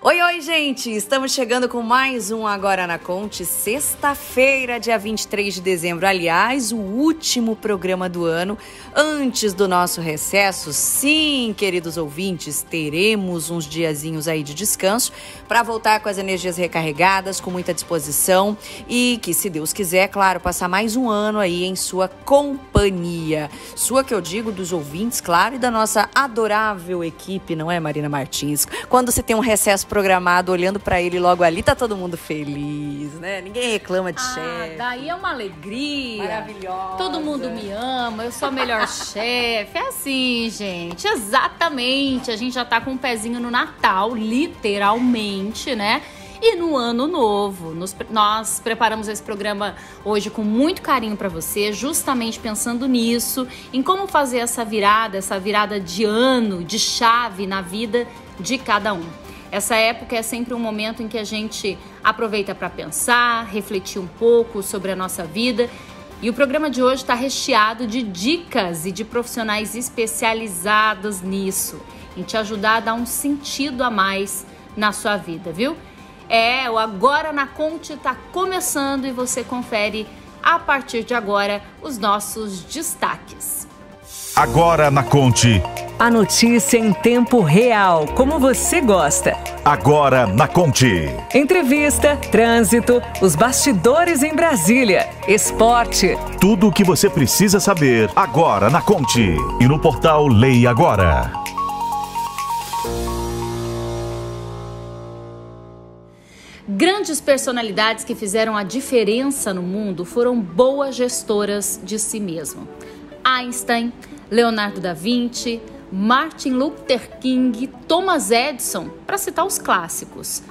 Oi, oi, gente! Estamos chegando com mais um Agora na Conte, sexta-feira, dia 23 de dezembro. Aliás, o último programa do ano, antes do nosso recesso. Sim, queridos ouvintes, teremos uns diazinhos aí de descanso para voltar com as energias recarregadas, com muita disposição e que, se Deus quiser, claro, passar mais um ano aí em sua companhia. Sua, que eu digo, dos ouvintes, claro, e da nossa adorável equipe, não é, Marina Martins? Quando você tem um recesso programado, olhando pra ele logo ali, tá todo mundo feliz, né? Ninguém reclama de chefe. Daí é uma alegria. Maravilhosa. Todo mundo me ama, eu sou a melhor chefe. É assim, gente. Exatamente. A gente já tá com um pezinho no Natal, literalmente, né? E no Ano Novo. Nós preparamos esse programa hoje com muito carinho para você, justamente pensando nisso, em como fazer essa virada de ano, de chave na vida de cada um. Essa época é sempre um momento em que a gente aproveita para pensar, refletir um pouco sobre a nossa vida. E o programa de hoje está recheado de dicas e de profissionais especializados nisso, em te ajudar a dar um sentido a mais na sua vida, viu? O Agora na Conte está começando e você confere a partir de agora os nossos destaques. Agora na Conte. A notícia em tempo real, como você gosta. Agora na Conte. Entrevista, trânsito, os bastidores em Brasília, esporte. Tudo o que você precisa saber agora na Conte. E no portal Lei Agora. Grandes personalidades que fizeram a diferença no mundo foram boas gestoras de si mesmo. Einstein, Leonardo da Vinci, Martin Luther King, Thomas Edison, para citar os clássicos.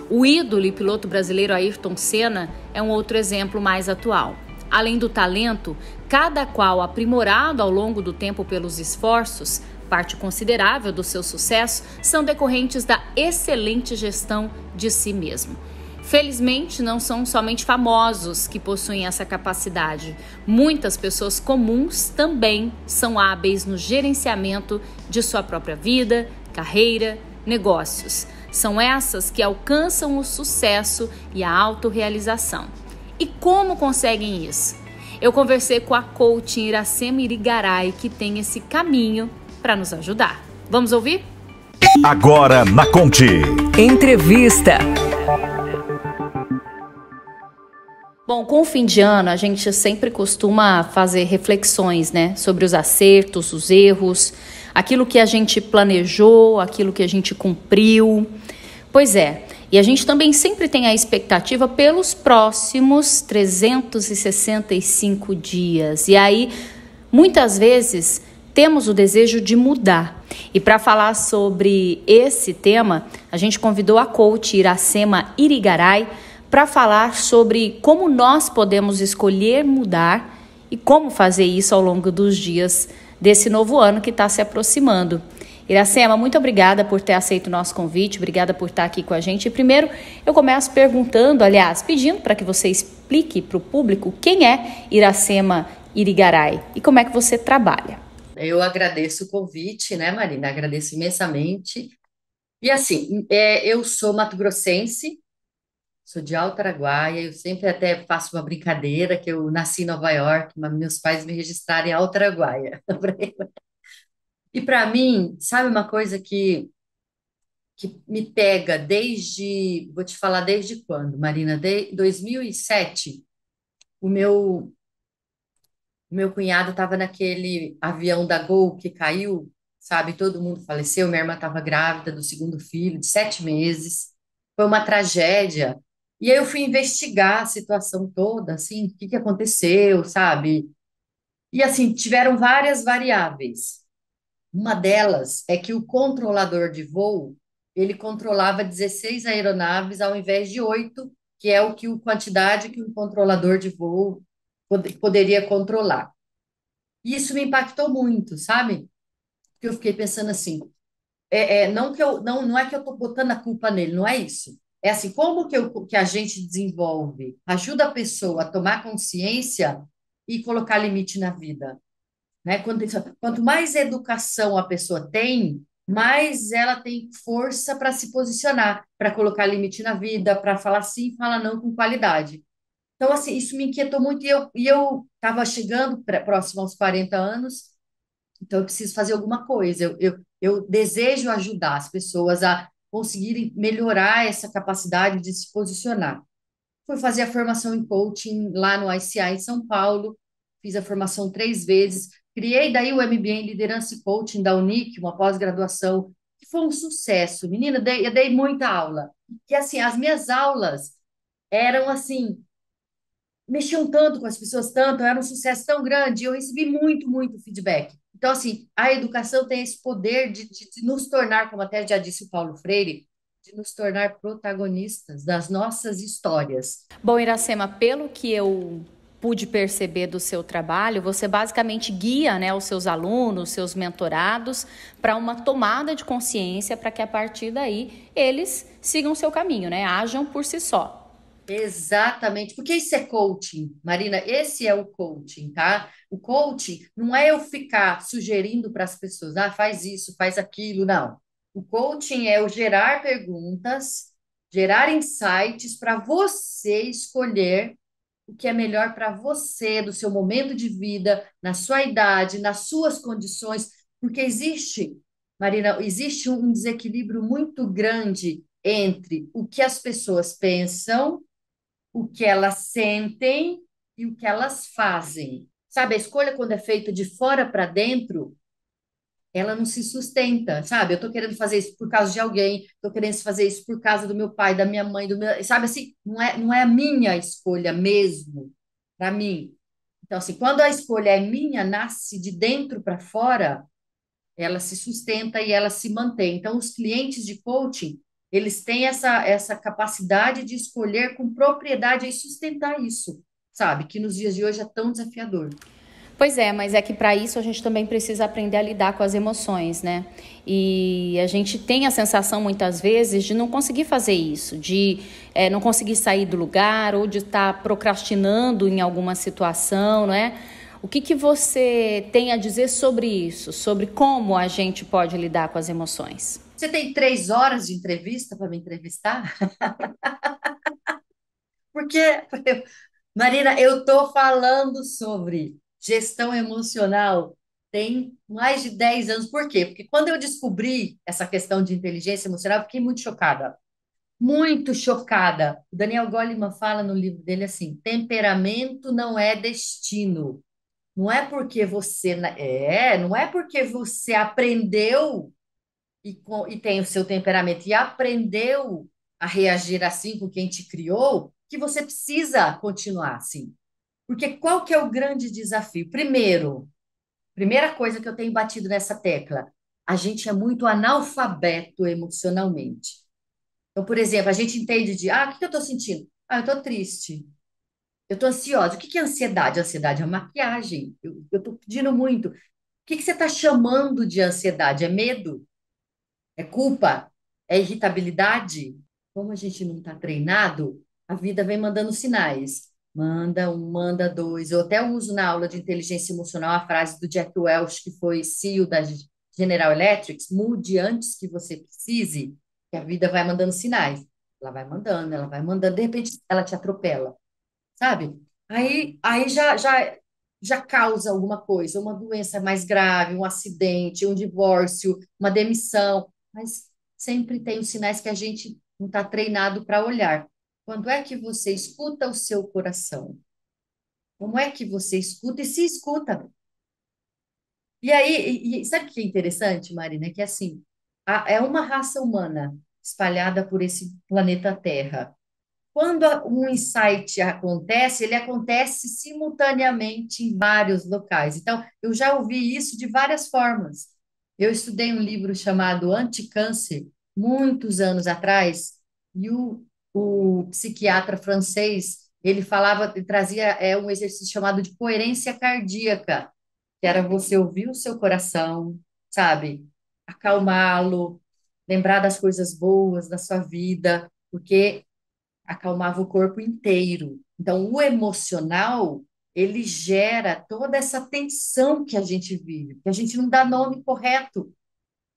O ídolo e piloto brasileiro Ayrton Senna é um outro exemplo mais atual. Além do talento, cada qual aprimorado ao longo do tempo pelos esforços, parte considerável do seu sucesso são decorrentes da excelente gestão de si mesmo. Felizmente, não são somente famosos que possuem essa capacidade. Muitas pessoas comuns também são hábeis no gerenciamento de sua própria vida, carreira, negócios. São essas que alcançam o sucesso e a autorrealização. E como conseguem isso? Eu conversei com a coach Iracema Irigaray, que tem esse caminho para nos ajudar. Vamos ouvir? Agora na Conte. Entrevista. Bom, com o fim de ano, a gente sempre costuma fazer reflexões, né? Sobre os acertos, os erros, aquilo que a gente planejou, aquilo que a gente cumpriu. Pois é, e a gente também sempre tem a expectativa pelos próximos 365 dias. E aí, muitas vezes, temos o desejo de mudar. E para falar sobre esse tema, a gente convidou a coach Iracema Irigaray para falar sobre como nós podemos escolher mudar e como fazer isso ao longo dos dias desse novo ano que está se aproximando. Iracema, muito obrigada por ter aceito o nosso convite, obrigada por estar aqui com a gente. E primeiro, eu começo perguntando, aliás, pedindo para que você explique para o público quem é Iracema Irigaray e como é que você trabalha. Eu agradeço o convite, né, Marina? Agradeço imensamente. E assim, eu sou mato-grossense, sou de Alto Araguaia, eu sempre até faço uma brincadeira que eu nasci em Nova York, mas meus pais me registraram em Alto Araguaia. E para mim, sabe uma coisa que me pega vou te falar desde quando, Marina? De 2007, o meu cunhado estava naquele avião da Gol que caiu, sabe? Todo mundo faleceu. Minha irmã estava grávida do segundo filho, de 7 meses. Foi uma tragédia. E aí eu fui investigar a situação toda, assim, o que que aconteceu, sabe? E assim, tiveram várias variáveis. Uma delas é que o controlador de voo, ele controlava 16 aeronaves ao invés de 8, que é a quantidade que um controlador de voo poderia controlar. E isso me impactou muito, sabe? Porque eu fiquei pensando assim, não que não é que eu estou botando a culpa nele, não é isso. É assim, como que a gente desenvolve, ajuda a pessoa a tomar consciência e colocar limite na vida, né? Quanto mais educação a pessoa tem, mais ela tem força para se posicionar, para colocar limite na vida, para falar sim e falar não com qualidade. Então, assim, isso me inquietou muito e eu estava chegando próximo aos 40 anos, então eu preciso fazer alguma coisa. Eu desejo ajudar as pessoas a conseguirem melhorar essa capacidade de se posicionar. Fui fazer a formação em coaching lá no ICA em São Paulo, fiz a formação 3 vezes, criei daí o MBA em Liderança e Coaching da Unic, uma pós-graduação, que foi um sucesso. Menina, eu dei muita aula. E assim, as minhas aulas eram assim, mexiam tanto com as pessoas, tanto, era um sucesso tão grande, eu recebi muito, muito feedback. Então, assim, a educação tem esse poder de nos tornar, como até já disse o Paulo Freire, de nos tornar protagonistas das nossas histórias. Bom, Iracema, pelo que eu pude perceber do seu trabalho, você basicamente guia, né, os seus alunos, seus mentorados, para uma tomada de consciência, para que a partir daí eles sigam o seu caminho, né, ajam por si só. Exatamente, porque isso é coaching, Marina, esse é o coaching, tá? O coaching não é eu ficar sugerindo para as pessoas, ah, faz isso, faz aquilo, não. O coaching é eu gerar perguntas, gerar insights para você escolher o que é melhor para você, do seu momento de vida, na sua idade, nas suas condições, porque existe, Marina, existe um desequilíbrio muito grande entre o que as pessoas pensam, o que elas sentem e o que elas fazem. Sabe, a escolha, quando é feita de fora para dentro, ela não se sustenta, sabe? Eu estou querendo fazer isso por causa de alguém, estou querendo fazer isso por causa do meu pai, da minha mãe, do meu, sabe assim, não é a minha escolha mesmo, para mim. Então, assim, quando a escolha é minha, nasce de dentro para fora, ela se sustenta e ela se mantém. Então, os clientes de coaching, eles têm essa capacidade de escolher com propriedade e sustentar isso, sabe? Que nos dias de hoje é tão desafiador. Pois é, mas é que para isso a gente também precisa aprender a lidar com as emoções, né? E a gente tem a sensação muitas vezes de não conseguir fazer isso, de não conseguir sair do lugar ou de estar procrastinando em alguma situação, não é? O que que você tem a dizer sobre isso, sobre como a gente pode lidar com as emoções? Você tem 3 horas de entrevista para me entrevistar? Porque, Marina, eu estou falando sobre gestão emocional tem mais de 10 anos. Por quê? Porque quando eu descobri essa questão de inteligência emocional, eu fiquei muito chocada. Muito chocada. O Daniel Goleman fala no livro dele assim: temperamento não é destino. Não é porque você não é porque você aprendeu e tem o seu temperamento e aprendeu a reagir assim com quem te criou, que você precisa continuar assim. Porque qual que é o grande desafio? Primeira coisa que eu tenho batido nessa tecla, a gente é muito analfabeto emocionalmente. Então, por exemplo, a gente entende o que que eu estou sentindo? Eu estou triste, eu estou ansiosa. O que que é ansiedade? Ansiedade é maquiagem. Eu estou pedindo muito. O que que você está chamando de ansiedade? É medo? É culpa? É irritabilidade? Como a gente não está treinado, a vida vem mandando sinais. Manda um, manda dois. Eu até uso na aula de inteligência emocional a frase do Jack Welch, que foi CEO da General Electric: mude antes que você precise, que a vida vai mandando sinais. Ela vai mandando, de repente ela te atropela, sabe? Aí já causa alguma coisa, uma doença mais grave, um acidente, um divórcio, uma demissão, mas sempre tem os sinais que a gente não está treinado para olhar. Quando é que você escuta o seu coração? Como é que você escuta e se escuta? E aí, e sabe o que é interessante, Marina? É que assim, é uma raça humana espalhada por esse planeta Terra. Quando um insight acontece, ele acontece simultaneamente em vários locais. Então, eu já ouvi isso de várias formas. Eu estudei um livro chamado Anticâncer, muitos anos atrás, e o psiquiatra francês, ele falava, ele trazia um exercício chamado de coerência cardíaca, que era você ouvir o seu coração, sabe? Acalmá-lo, lembrar das coisas boas da sua vida, porque acalmava o corpo inteiro. Então, o emocional, ele gera toda essa tensão que a gente vive, que a gente não dá nome correto.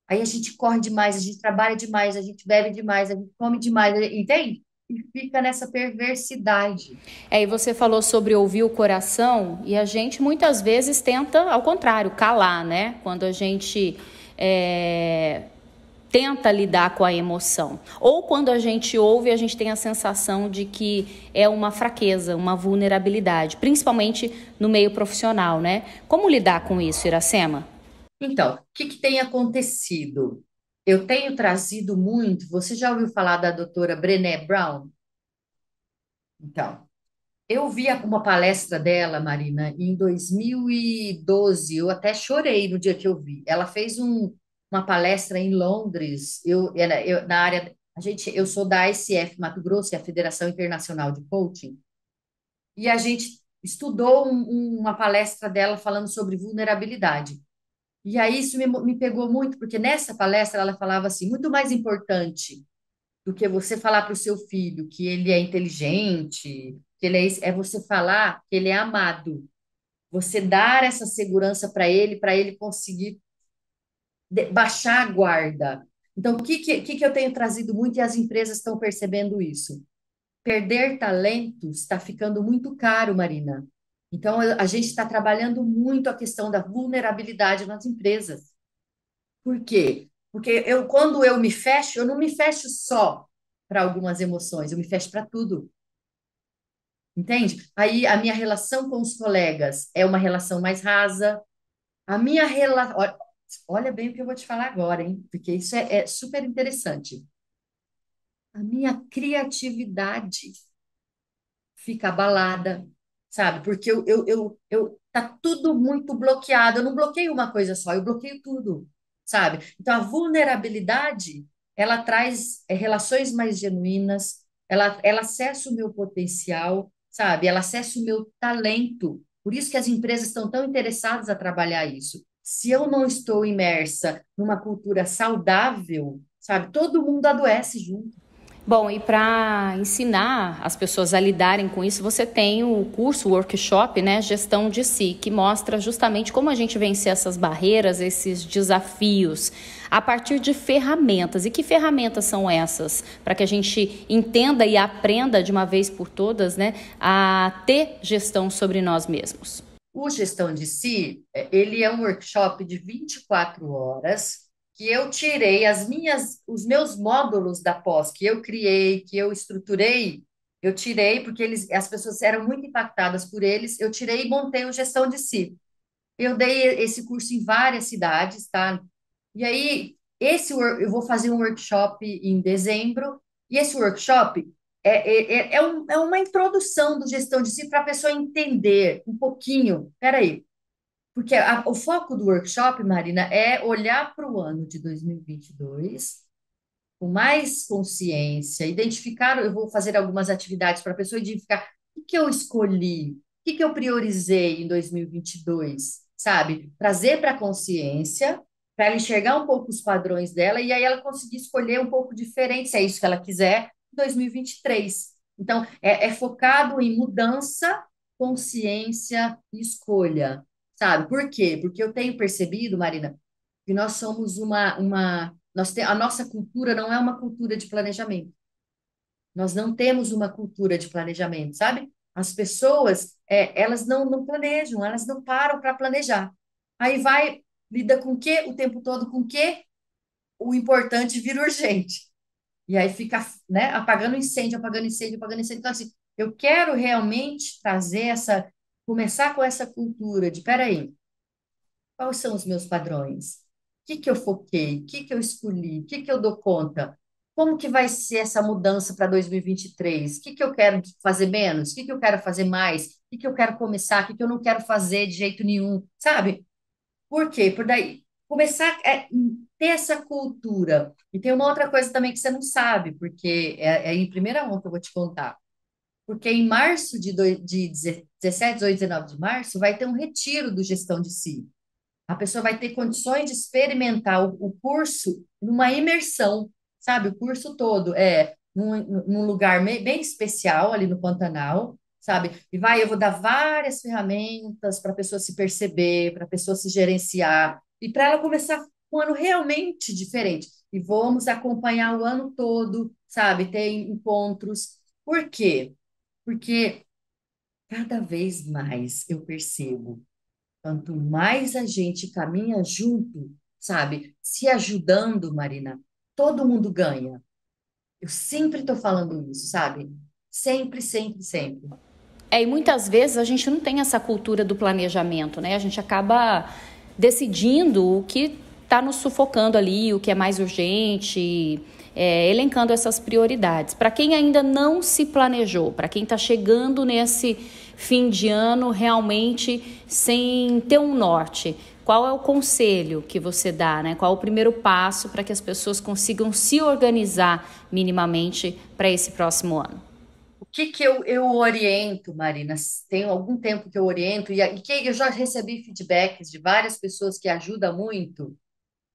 Aí a gente corre demais, a gente trabalha demais, a gente bebe demais, a gente come demais, entende? E fica nessa perversidade. E você falou sobre ouvir o coração e a gente muitas vezes tenta, ao contrário, calar, né? Quando a gente tenta lidar com a emoção. Ou quando a gente ouve, a gente tem a sensação de que é uma fraqueza, uma vulnerabilidade, principalmente no meio profissional, né? Como lidar com isso, Iracema? Então, o que que tem acontecido? Eu tenho trazido muito. Você já ouviu falar da doutora Brené Brown? Então, eu vi uma palestra dela, Marina, em 2012. Eu até chorei no dia que eu vi. Ela fez uma palestra em Londres. Na área, eu sou da ICF Mato Grosso, que é a Federação Internacional de Coaching, e a gente estudou uma palestra dela falando sobre vulnerabilidade. E aí isso me pegou muito, porque nessa palestra ela falava assim, muito mais importante do que você falar para o seu filho que ele é inteligente, que ele é, é você falar que ele é amado. Você dar essa segurança para ele conseguir baixar a guarda. Então, o que eu tenho trazido muito e as empresas estão percebendo isso? Perder talento está ficando muito caro, Marina. Então, a gente está trabalhando muito a questão da vulnerabilidade nas empresas. Por quê? Porque quando eu me fecho, eu não me fecho só para algumas emoções, eu me fecho para tudo. Entende? Aí a minha relação com os colegas é uma relação mais rasa. A minha relação. Olha bem o que eu vou te falar agora, hein? Porque isso é super interessante. A minha criatividade fica abalada, sabe? Porque tá tudo muito bloqueado. Eu não bloqueio uma coisa só, eu bloqueio tudo, sabe? Então a vulnerabilidade, ela traz relações mais genuínas, ela acessa o meu potencial, sabe? Ela acessa o meu talento. Por isso que as empresas estão tão interessadas a trabalhar isso. Se eu não estou imersa numa cultura saudável, sabe? Todo mundo adoece junto. Bom, e para ensinar as pessoas a lidarem com isso, você tem o curso, o workshop, né, Gestão de Si, que mostra justamente como a gente vencer essas barreiras, esses desafios, a partir de ferramentas. E que ferramentas são essas? Para que a gente entenda e aprenda de uma vez por todas, né, a ter gestão sobre nós mesmos. O Gestão de Si, ele é um workshop de 24 horas que eu tirei os meus módulos da pós que eu criei, que eu estruturei, eu tirei porque as pessoas eram muito impactadas por eles, eu tirei e montei o Gestão de Si. Eu dei esse curso em várias cidades, tá? E aí, eu vou fazer um workshop em dezembro, e esse workshop é uma introdução do Gestão de Si para a pessoa entender um pouquinho. Peraí, porque o foco do workshop, Marina, é olhar para o ano de 2022 com mais consciência, identificar. Eu vou fazer algumas atividades para a pessoa identificar o que eu escolhi, o que eu priorizei em 2022, sabe? Trazer para a consciência, para ela enxergar um pouco os padrões dela e aí ela conseguir escolher um pouco diferente, se é isso que ela quiser, em 2023. Então, é focado em mudança, consciência e escolha, sabe? Por quê? Porque eu tenho percebido, Marina, que nós somos a nossa cultura não é uma cultura de planejamento. Nós não temos uma cultura de planejamento, sabe? As pessoas, elas não planejam, elas não param para planejar. Aí lida com o quê? O tempo todo com o quê? O importante vira urgente. E aí fica, né, apagando incêndio, apagando incêndio, apagando incêndio. Então, assim, eu quero realmente começar com essa cultura de, peraí, quais são os meus padrões? O que eu foquei? O que eu escolhi? O que eu dou conta? Como que vai ser essa mudança para 2023? O que eu quero fazer menos? O que eu quero fazer mais? O que eu quero começar? O que eu não quero fazer de jeito nenhum? Sabe? Por quê? Por daí começar a ter essa cultura. E tem uma outra coisa também que você não sabe, porque é em primeira mão que eu vou te contar. Porque em março de 17, 18, 19 de março, vai ter um retiro do Gestão de Si. A pessoa vai ter condições de experimentar o curso numa imersão, sabe? O curso todo num lugar bem especial ali no Pantanal, sabe? Eu vou dar várias ferramentas para a pessoa se perceber, para a pessoa se gerenciar e para ela começar um ano realmente diferente. E vamos acompanhar o ano todo, sabe? Tem encontros. Por quê? Porque cada vez mais eu percebo, quanto mais a gente caminha junto, sabe? Se ajudando, Marina, todo mundo ganha. Eu sempre estou falando isso, sabe? Sempre, sempre, sempre. E muitas vezes a gente não tem essa cultura do planejamento, né? A gente acaba decidindo o que está nos sufocando ali, o que é mais urgente, elencando essas prioridades. Para quem ainda não se planejou, para quem está chegando nesse fim de ano realmente sem ter um norte, qual é o conselho que você dá, né? Qual é o primeiro passo para que as pessoas consigam se organizar minimamente para esse próximo ano? O que que eu oriento, Marina? Tem algum tempo que eu oriento, e que eu já recebi feedbacks de várias pessoas que ajuda muito,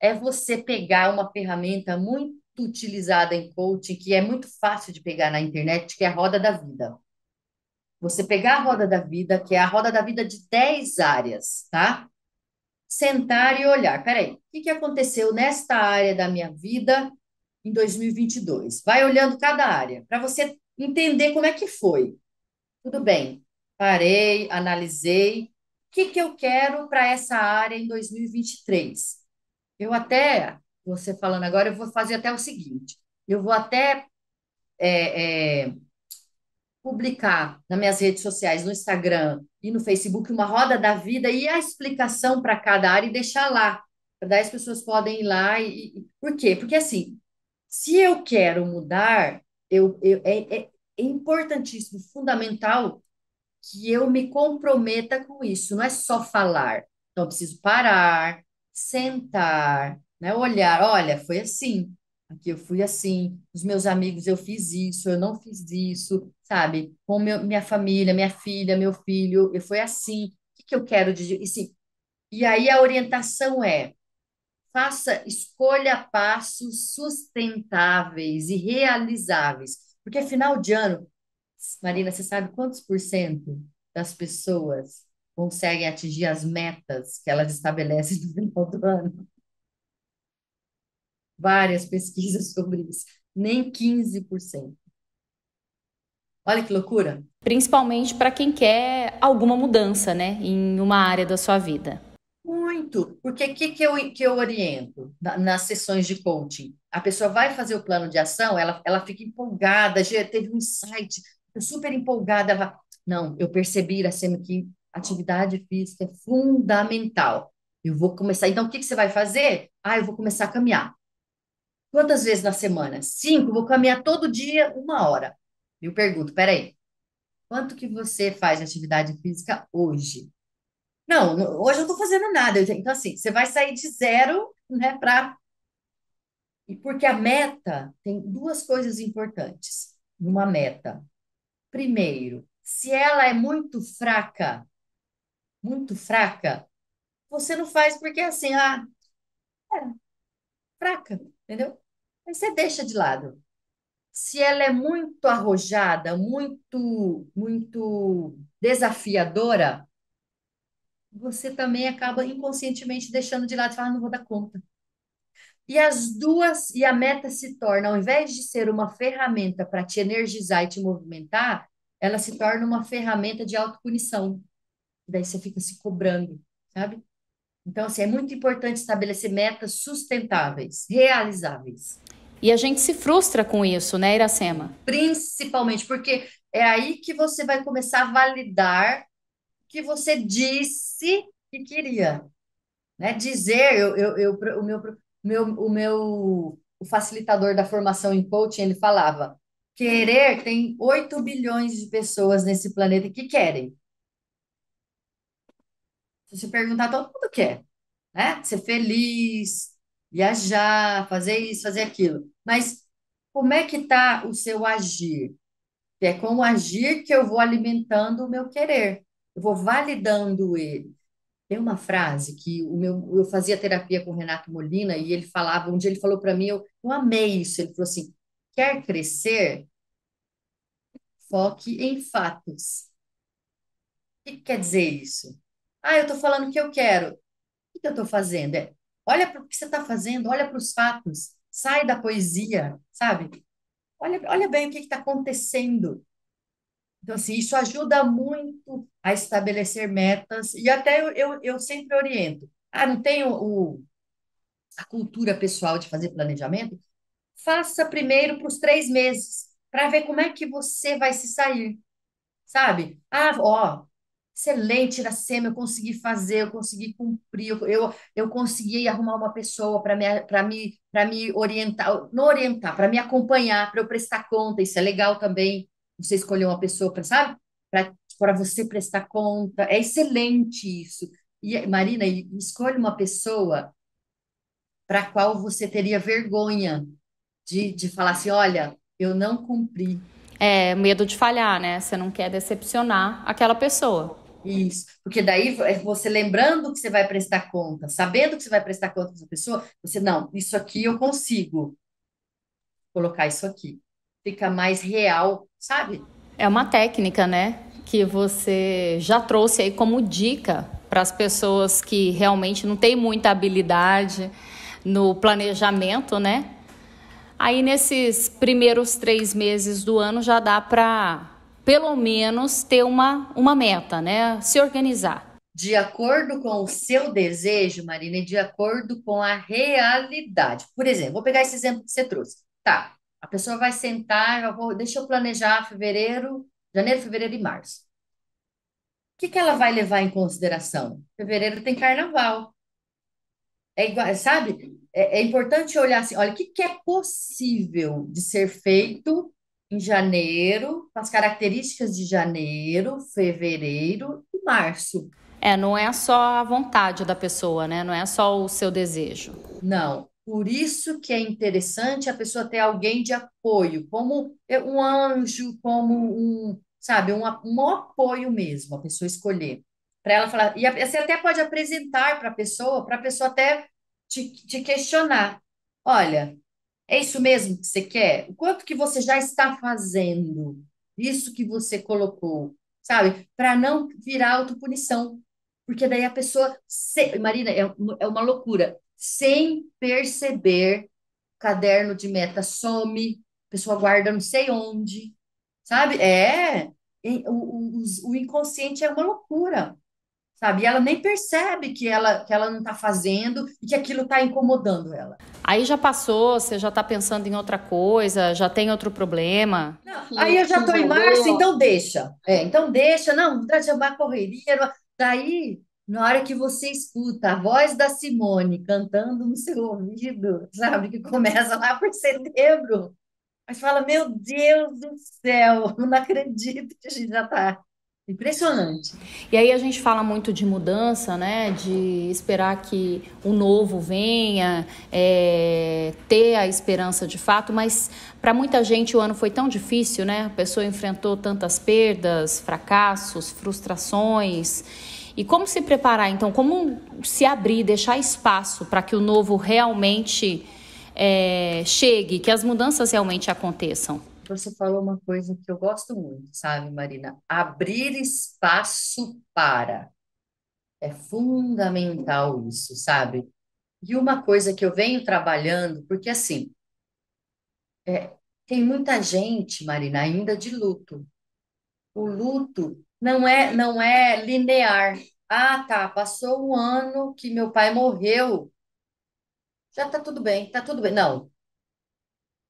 é você pegar uma ferramenta muito utilizada em coaching, que é muito fácil de pegar na internet, que é a roda da vida. Você pegar a roda da vida, que é a roda da vida de 10 áreas, tá? Sentar e olhar. Peraí, o que que aconteceu nesta área da minha vida em 2022? Vai olhando cada área, para você entender como é que foi. Tudo bem, parei, analisei. O que que eu quero para essa área em 2023? Eu até, você falando agora, eu vou fazer até o seguinte: eu vou até publicar nas minhas redes sociais, no Instagram e no Facebook, uma roda da vida e a explicação para cada área e deixar lá. Para daí as pessoas podem ir lá Por quê? Porque assim, se eu quero mudar, é importantíssimo, fundamental que eu me comprometa com isso, não é só falar. Então, eu preciso parar, sentar, né, olhar, olha, foi assim, aqui eu fui assim, os meus amigos eu fiz isso, eu não fiz isso, sabe? Com minha família, minha filha, meu filho, eu foi assim. O que que eu quero de... E, sim, e aí a orientação é: faça, escolha passos sustentáveis e realizáveis, porque final de ano, Marina, você sabe quantos por cento das pessoas conseguem atingir as metas que elas estabelecem no final do ano? Várias pesquisas sobre isso. Nem 15%. Olha que loucura. Principalmente para quem quer alguma mudança, né, em uma área da sua vida. Muito. Porque o que eu oriento nas sessões de coaching? A pessoa vai fazer o plano de ação, ela fica empolgada, já teve um insight, super empolgada. Não, eu percebi, Iracema, que atividade física é fundamental. Eu vou começar. Então, o que que você vai fazer? Ah, eu vou começar a caminhar. Quantas vezes na semana? 5, vou caminhar todo dia, 1 hora. Eu pergunto, peraí, quanto que você faz de atividade física hoje? Não, hoje eu não estou fazendo nada. Então, assim, você vai sair de zero, né, para. E porque a meta tem duas coisas importantes numa meta. Primeiro, se ela é muito fraca, você não faz porque assim, fraca, entendeu? Aí você deixa de lado. Se ela é muito arrojada, muito desafiadora, você também acaba inconscientemente deixando de lado e fala, não vou dar conta. E a meta se torna, ao invés de ser uma ferramenta para te energizar e te movimentar, ela se torna uma ferramenta de autopunição. Daí você fica se cobrando, sabe? Então, assim, é muito importante estabelecer metas sustentáveis, realizáveis. E a gente se frustra com isso, né, Iracema? Principalmente porque é aí que você vai começar a validar o que você disse que queria, né? Dizer, o facilitador da formação em coaching, ele falava, querer, tem 8 bilhões de pessoas nesse planeta que querem. Se você perguntar, todo mundo quer, né? Ser feliz, viajar, fazer isso, fazer aquilo. Mas como é que está o seu agir? Que é com o agir que eu vou alimentando o meu querer. Eu vou validando ele. Tem uma frase que eu fazia terapia com o Renato Molina e ele falava, um dia ele falou para mim, eu amei isso. Ele falou assim: quer crescer? Foque em fatos. O que quer dizer isso? Ah, eu estou falando o que eu quero. O que eu estou fazendo? Olha para o que você está fazendo, olha para os fatos, sai da poesia, sabe? Olha bem o que está acontecendo. Então, assim, isso ajuda muito a estabelecer metas, e até eu sempre oriento. Ah, não tenho a cultura pessoal de fazer planejamento? Faça primeiro para os 3 meses, para ver como é que você vai se sair, sabe? Ah, ó, excelente, Iracema, eu consegui fazer, eu consegui cumprir, eu consegui arrumar uma pessoa para me orientar, não orientar, para me acompanhar, para eu prestar conta, isso é legal também, você escolher uma pessoa para, sabe? Para você prestar conta, é excelente isso. E, Marina, escolha uma pessoa para a qual você teria vergonha de falar assim, olha, eu não cumpri. É medo de falhar, né? Você não quer decepcionar aquela pessoa. Isso, porque daí você lembrando que você vai prestar conta, sabendo que você vai prestar conta dessa pessoa, você, não, isso aqui eu consigo colocar isso aqui. Fica mais real, sabe? É uma técnica, né? Que você já trouxe aí como dica para as pessoas que realmente não têm muita habilidade no planejamento, né? Aí nesses primeiros 3 meses do ano já dá para, pelo menos, ter uma meta, né? Se organizar. De acordo com o seu desejo, Marina, e de acordo com a realidade. Por exemplo, vou pegar esse exemplo que você trouxe. Tá, a pessoa vai sentar, deixa eu planejar janeiro, fevereiro e março. O que que ela vai levar em consideração? Fevereiro tem carnaval. É igual, sabe? É importante olhar assim, olha, o que que é possível de ser feito em janeiro, com as características de janeiro, fevereiro e março. É, não é só a vontade da pessoa, né? Não é só o seu desejo. Não. Por isso que é interessante a pessoa ter alguém de apoio, como um anjo, como sabe, um apoio mesmo, a pessoa escolher. Para ela falar, e você até pode apresentar para a pessoa até te questionar. Olha, é isso mesmo que você quer? O quanto que você já está fazendo? Isso que você colocou, sabe? Para não virar autopunição. Porque daí a pessoa, Marina, é uma loucura. Sem perceber, o caderno de meta some, a pessoa guarda não sei onde, sabe? O inconsciente é uma loucura, sabe? E ela nem percebe que ela não está fazendo e que aquilo está incomodando ela. Aí já passou, você já está pensando em outra coisa, já tem outro problema. Aí eu já estou em março, então deixa. Então deixa, não, dá de uma correria. Daí, na hora que você escuta a voz da Simone cantando no seu ouvido, sabe, que começa lá por setembro, aí você fala, meu Deus do céu, eu não acredito que a gente já está. Impressionante. E aí a gente fala muito de mudança, né? De esperar que o novo venha, ter a esperança de fato, mas para muita gente o ano foi tão difícil, né? A pessoa enfrentou tantas perdas, fracassos, frustrações. E como se preparar, então? Como se abrir, deixar espaço para que o novo realmente chegue, que as mudanças realmente aconteçam? Você falou uma coisa que eu gosto muito, sabe, Marina? Abrir espaço para. É fundamental isso, sabe? E uma coisa que eu venho trabalhando, porque assim, tem muita gente, Marina, ainda de luto. O luto não é linear. Ah, tá, passou um ano que meu pai morreu, já tá tudo bem, tá tudo bem. Não,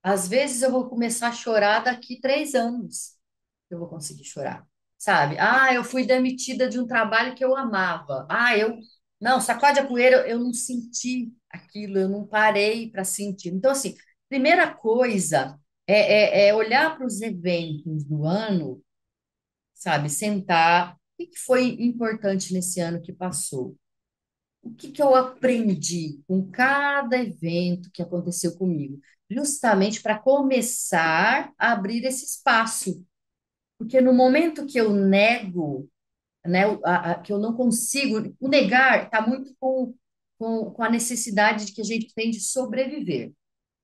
às vezes eu vou começar a chorar daqui 3 anos. Eu vou conseguir chorar, sabe? Ah, eu fui demitida de um trabalho que eu amava. Não, sacode a poeira, eu não senti aquilo, eu não parei para sentir. Então, assim, primeira coisa é olhar para os eventos do ano, sabe? Sentar. O que que foi importante nesse ano que passou? O que que eu aprendi com cada evento que aconteceu comigo? Justamente para começar a abrir esse espaço. Porque no momento que eu nego, né, que eu não consigo, o negar está muito com a necessidade de que a gente tem de sobreviver,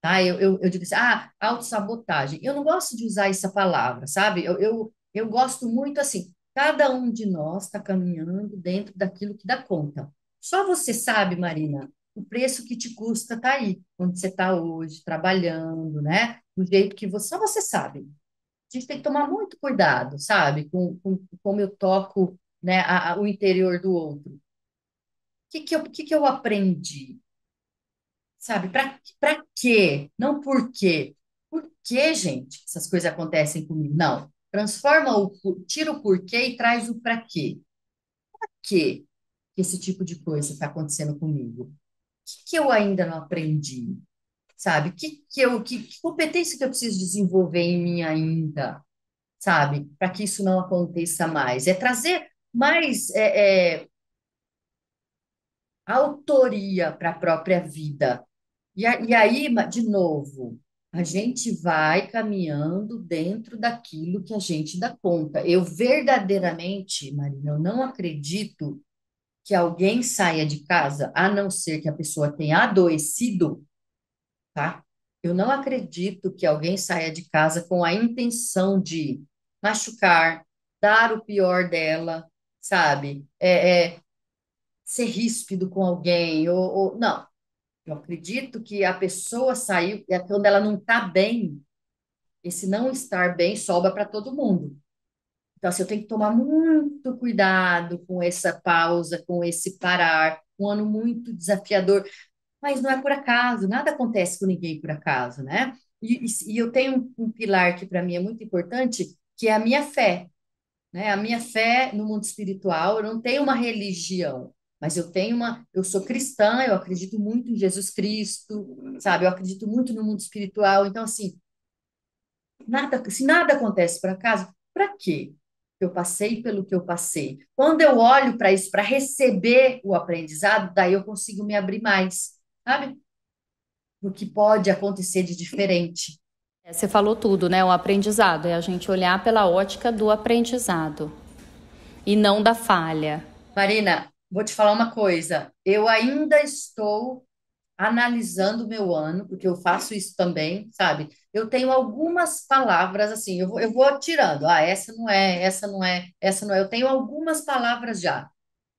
tá? Eu digo assim, autossabotagem. Eu não gosto de usar essa palavra, sabe? Eu gosto muito assim, cada um de nós está caminhando dentro daquilo que dá conta. Só você sabe, Marina, o preço que te custa tá aí, onde você está hoje, trabalhando, né? Do jeito que você, só você sabe. A gente tem que tomar muito cuidado, sabe? Com como eu toco, né, o interior do outro. O que que eu aprendi? Sabe? Para quê? Não por quê. Por que, gente, essas coisas acontecem comigo? Não. Transforma tira o porquê e traz o para quê. Para quê que esse tipo de coisa está acontecendo comigo? O que eu ainda não aprendi? Sabe? Que competência que eu preciso desenvolver em mim ainda? Sabe? Para que isso não aconteça mais. É trazer mais autoria para a própria vida. E aí, de novo, a gente vai caminhando dentro daquilo que a gente dá conta. Eu verdadeiramente, Marina, eu não acredito que alguém saia de casa, a não ser que a pessoa tenha adoecido, tá? Eu não acredito que alguém saia de casa com a intenção de machucar, dar o pior dela, sabe? Ser ríspido com alguém, não. Eu acredito que a pessoa saiu, quando ela não está bem, esse não estar bem sobra para todo mundo. Então, assim, eu tenho que tomar muito cuidado com essa pausa, com esse parar. Um ano muito desafiador, mas não é por acaso, nada acontece com ninguém por acaso, né? E eu tenho um pilar que para mim é muito importante, que é a minha fé, né? A minha fé no mundo espiritual, eu não tenho uma religião, mas eu sou cristã, eu acredito muito em Jesus Cristo, sabe? Eu acredito muito no mundo espiritual. Então, assim, se nada acontece por acaso, para quê? Eu passei pelo que eu passei. Quando eu olho para isso, para receber o aprendizado, daí eu consigo me abrir mais, sabe? O que pode acontecer de diferente. Você falou tudo, né? O aprendizado é a gente olhar pela ótica do aprendizado e não da falha. Marina, vou te falar uma coisa. Eu ainda estou analisando o meu ano, porque eu faço isso também, sabe? Eu tenho algumas palavras assim, eu vou tirando. Ah, essa não é, essa não é, essa não é. Eu tenho algumas palavras já,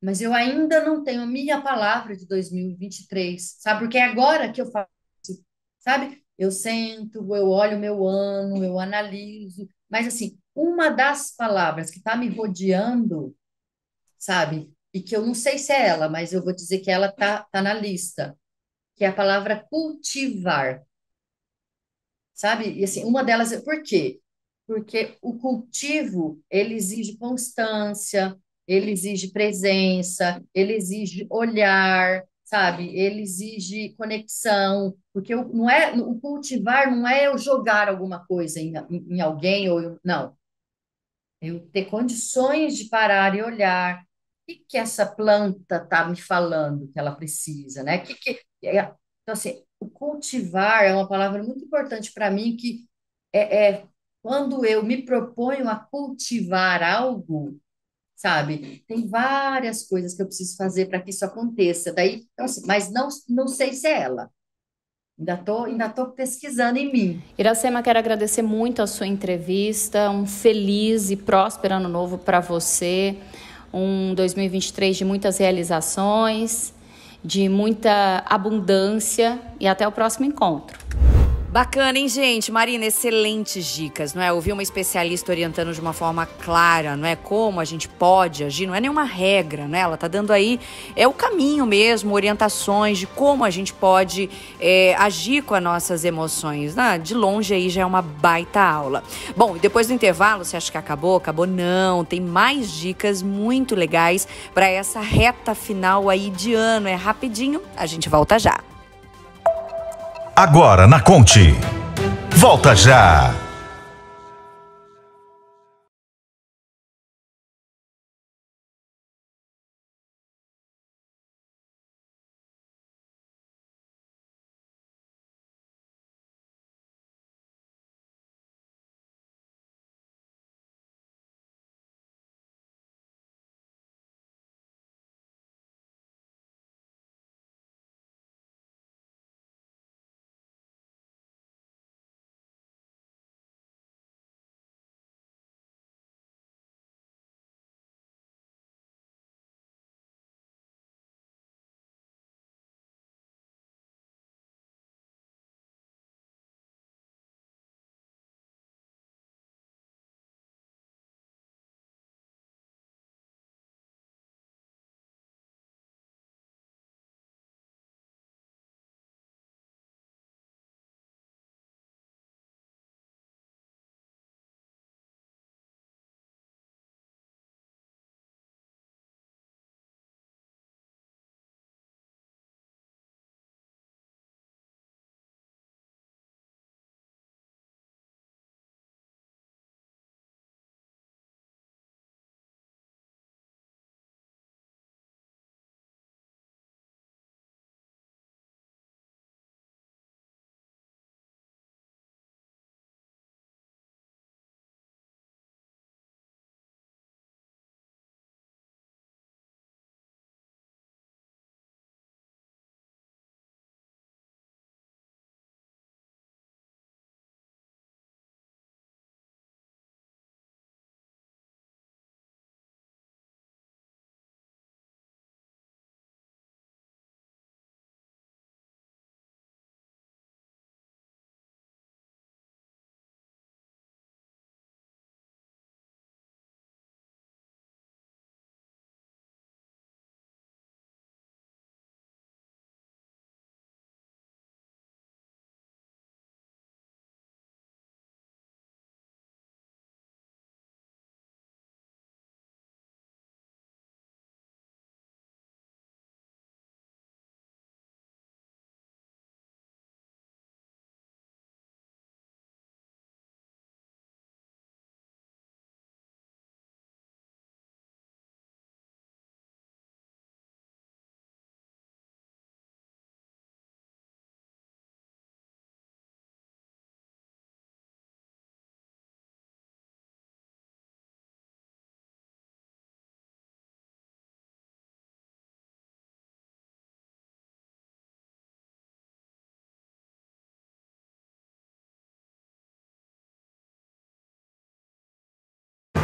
mas eu ainda não tenho a minha palavra de 2023, sabe? Porque é agora que eu faço, sabe? Eu sento, eu olho o meu ano, eu analiso, mas assim, uma das palavras que está me rodeando, sabe? E que eu não sei se é ela, mas eu vou dizer que ela tá na lista, que é a palavra cultivar, sabe? E assim, uma delas é por quê? Porque o cultivo, ele exige constância, ele exige presença, ele exige olhar, sabe? Ele exige conexão, porque o cultivar não é eu jogar alguma coisa em alguém não. Eu ter condições de parar e olhar. O que essa planta está me falando que ela precisa, né? Então, assim, o cultivar é uma palavra muito importante para mim, que quando eu me proponho a cultivar algo, sabe? Tem várias coisas que eu preciso fazer para que isso aconteça. Daí, então, assim, mas não sei se é ela. Ainda tô pesquisando em mim. Iracema, quero agradecer muito a sua entrevista. Um feliz e próspero ano novo para você. Um 2023 de muitas realizações, de muita abundância e até o próximo encontro. Bacana, hein, gente? Marina, excelentes dicas, não é? Ouvir uma especialista orientando de uma forma clara, não é? Como a gente pode agir, não é nenhuma regra, né? Ela tá dando aí, o caminho mesmo, orientações de como a gente pode agir com as nossas emoções, né? De longe aí já é uma baita aula. Bom, e depois do intervalo, você acha que acabou? Acabou não, tem mais dicas muito legais para essa reta final aí de ano, é rapidinho, a gente volta já. Agora na Conte. Volta já!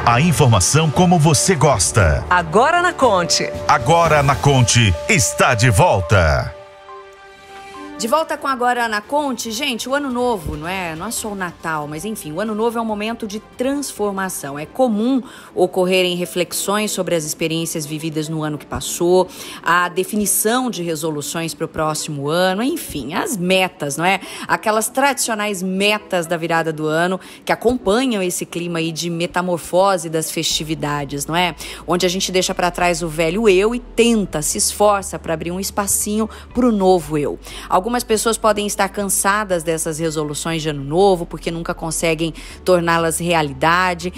A informação como você gosta. Agora na Conte. Agora na Conte está de volta. De volta com Agora na Conte, gente, o ano novo, não é só o Natal, mas enfim, o ano novo é um momento de transformação. É comum ocorrerem reflexões sobre as experiências vividas no ano que passou, a definição de resoluções para o próximo ano, enfim, as metas, não é? Aquelas tradicionais metas da virada do ano que acompanham esse clima aí de metamorfose das festividades, não é? Onde a gente deixa para trás o velho eu e se esforça para abrir um espacinho para o novo eu. Algumas pessoas podem estar cansadas dessas resoluções de ano novo porque nunca conseguem torná-las realidade.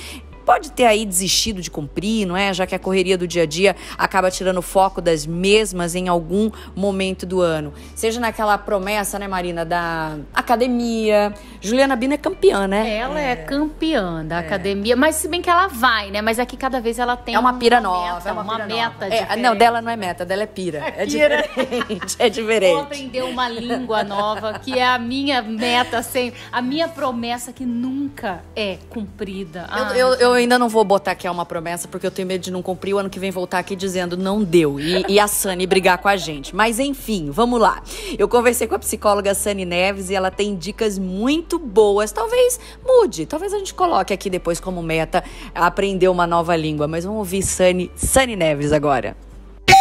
Pode ter aí desistido de cumprir, não é? Já que a correria do dia a dia acaba tirando o foco das mesmas em algum momento do ano. Seja naquela promessa, né, Marina, da academia. Juliana Bino é campeã, né? Ela é campeã da academia, mas se bem que ela vai, né? Mas aqui cada vez ela tem uma pira nova, uma meta diferente. Não, dela não é meta, dela é pira. É diferente, é diferente. Vou aprender uma língua nova, que é a minha meta sempre, a minha promessa que nunca é cumprida. Eu ainda não vou botar que é uma promessa, porque eu tenho medo de não cumprir, o ano que vem voltar aqui dizendo não deu, e a Sani brigar com a gente. Mas enfim, vamos lá. Eu conversei com a psicóloga Sani Neves e ela tem dicas muito boas. Talvez mude, talvez a gente coloque aqui depois como meta aprender uma nova língua, mas vamos ouvir Sani Neves agora.